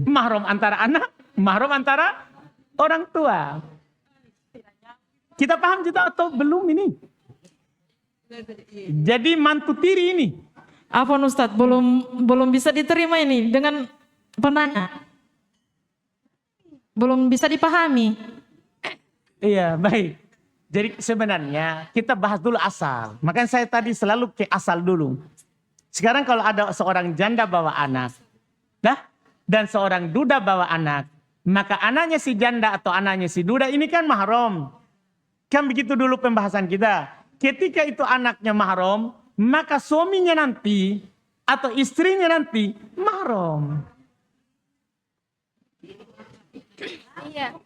Mahram antara anak, mahram antara orang tua. Kita paham juga atau belum ini? Jadi mantu tiri ini. Apa Ustadz, belum bisa diterima ini dengan penanya. Belum bisa dipahami. Iya, baik. Jadi sebenarnya kita bahas dulu asal. Makanya saya tadi selalu ke asal dulu. Sekarang kalau ada seorang janda bawa anak, dan seorang duda bawa anak, maka anaknya si janda atau anaknya si duda ini kan mahram. Kan begitu dulu pembahasan kita. Ketika itu anaknya mahram, maka suaminya nanti atau istrinya nanti mahram. Iya.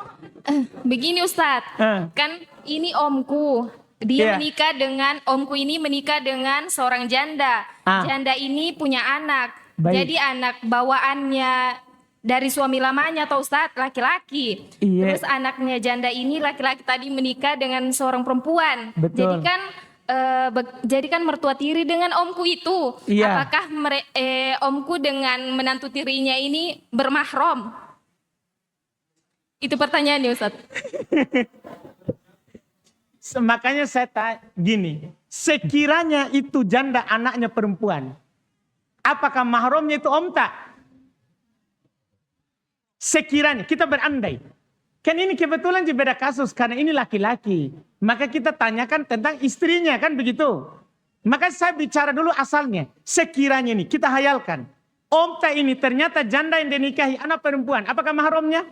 Begini Ustadz, kan ini omku. Dia omku ini menikah dengan seorang janda. Janda ini punya anak. Baik. Jadi anak bawaannya dari suami lamanya atau Ustadz laki-laki. Iya. Terus anaknya janda ini laki-laki tadi menikah dengan seorang perempuan. Betul. Jadi kan mertua tiri dengan omku itu. Iya. Apakah omku dengan menantu tirinya ini bermahram? Itu pertanyaannya Ustadz. Makanya saya tanya gini, sekiranya itu janda anaknya perempuan, apakah mahramnya itu om tak? Sekiranya, kita berandai. Kan ini kebetulan beda kasus, karena ini laki-laki. Maka kita tanyakan tentang istrinya, kan begitu? Maka saya bicara dulu asalnya. Sekiranya ini, kita hayalkan. Om tak ini ternyata janda yang dinikahi anak perempuan, apakah mahramnya?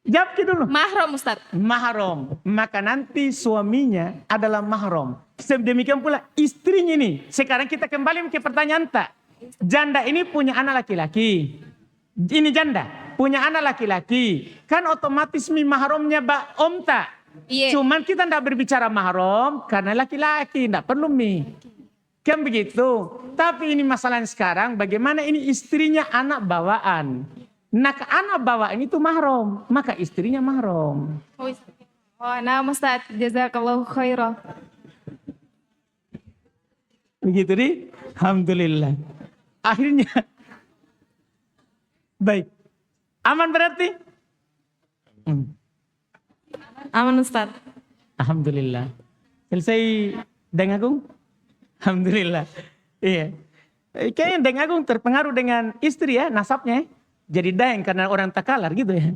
Jawab dulu. Mahram Ustadz. Mahram. Maka nanti suaminya adalah mahram. Sedemikian pula istrinya ini. Sekarang kita kembali ke pertanyaan tak. Janda ini punya anak laki-laki. Ini janda. Punya anak laki-laki. Kan otomatis mahramnya om tak. Iya. Cuman kita tidak berbicara mahram karena laki-laki. Tidak perlu Kan begitu. Tapi ini masalahnya sekarang. Bagaimana ini istrinya anak bawaan. Nah anak bawaan itu mahram, maka istrinya mahram. Oh, nah Ustadz, jazakallahu khairan. Begitu nih, alhamdulillah. Akhirnya, baik. Aman berarti? Aman Ustadz. Alhamdulillah. Selesai Deng Agung? Alhamdulillah. Iya. Kayaknya Deng Agung terpengaruh dengan istri ya, nasabnya. jadi daeng karena orang takalar gitu ya.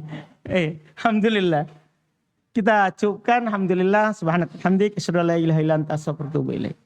Alhamdulillah. Kita cukupkan, alhamdulillah, subhanallah, hamdik, asyhadu an la ilaha illa anta, astaghfiruka wa atubu ilaik.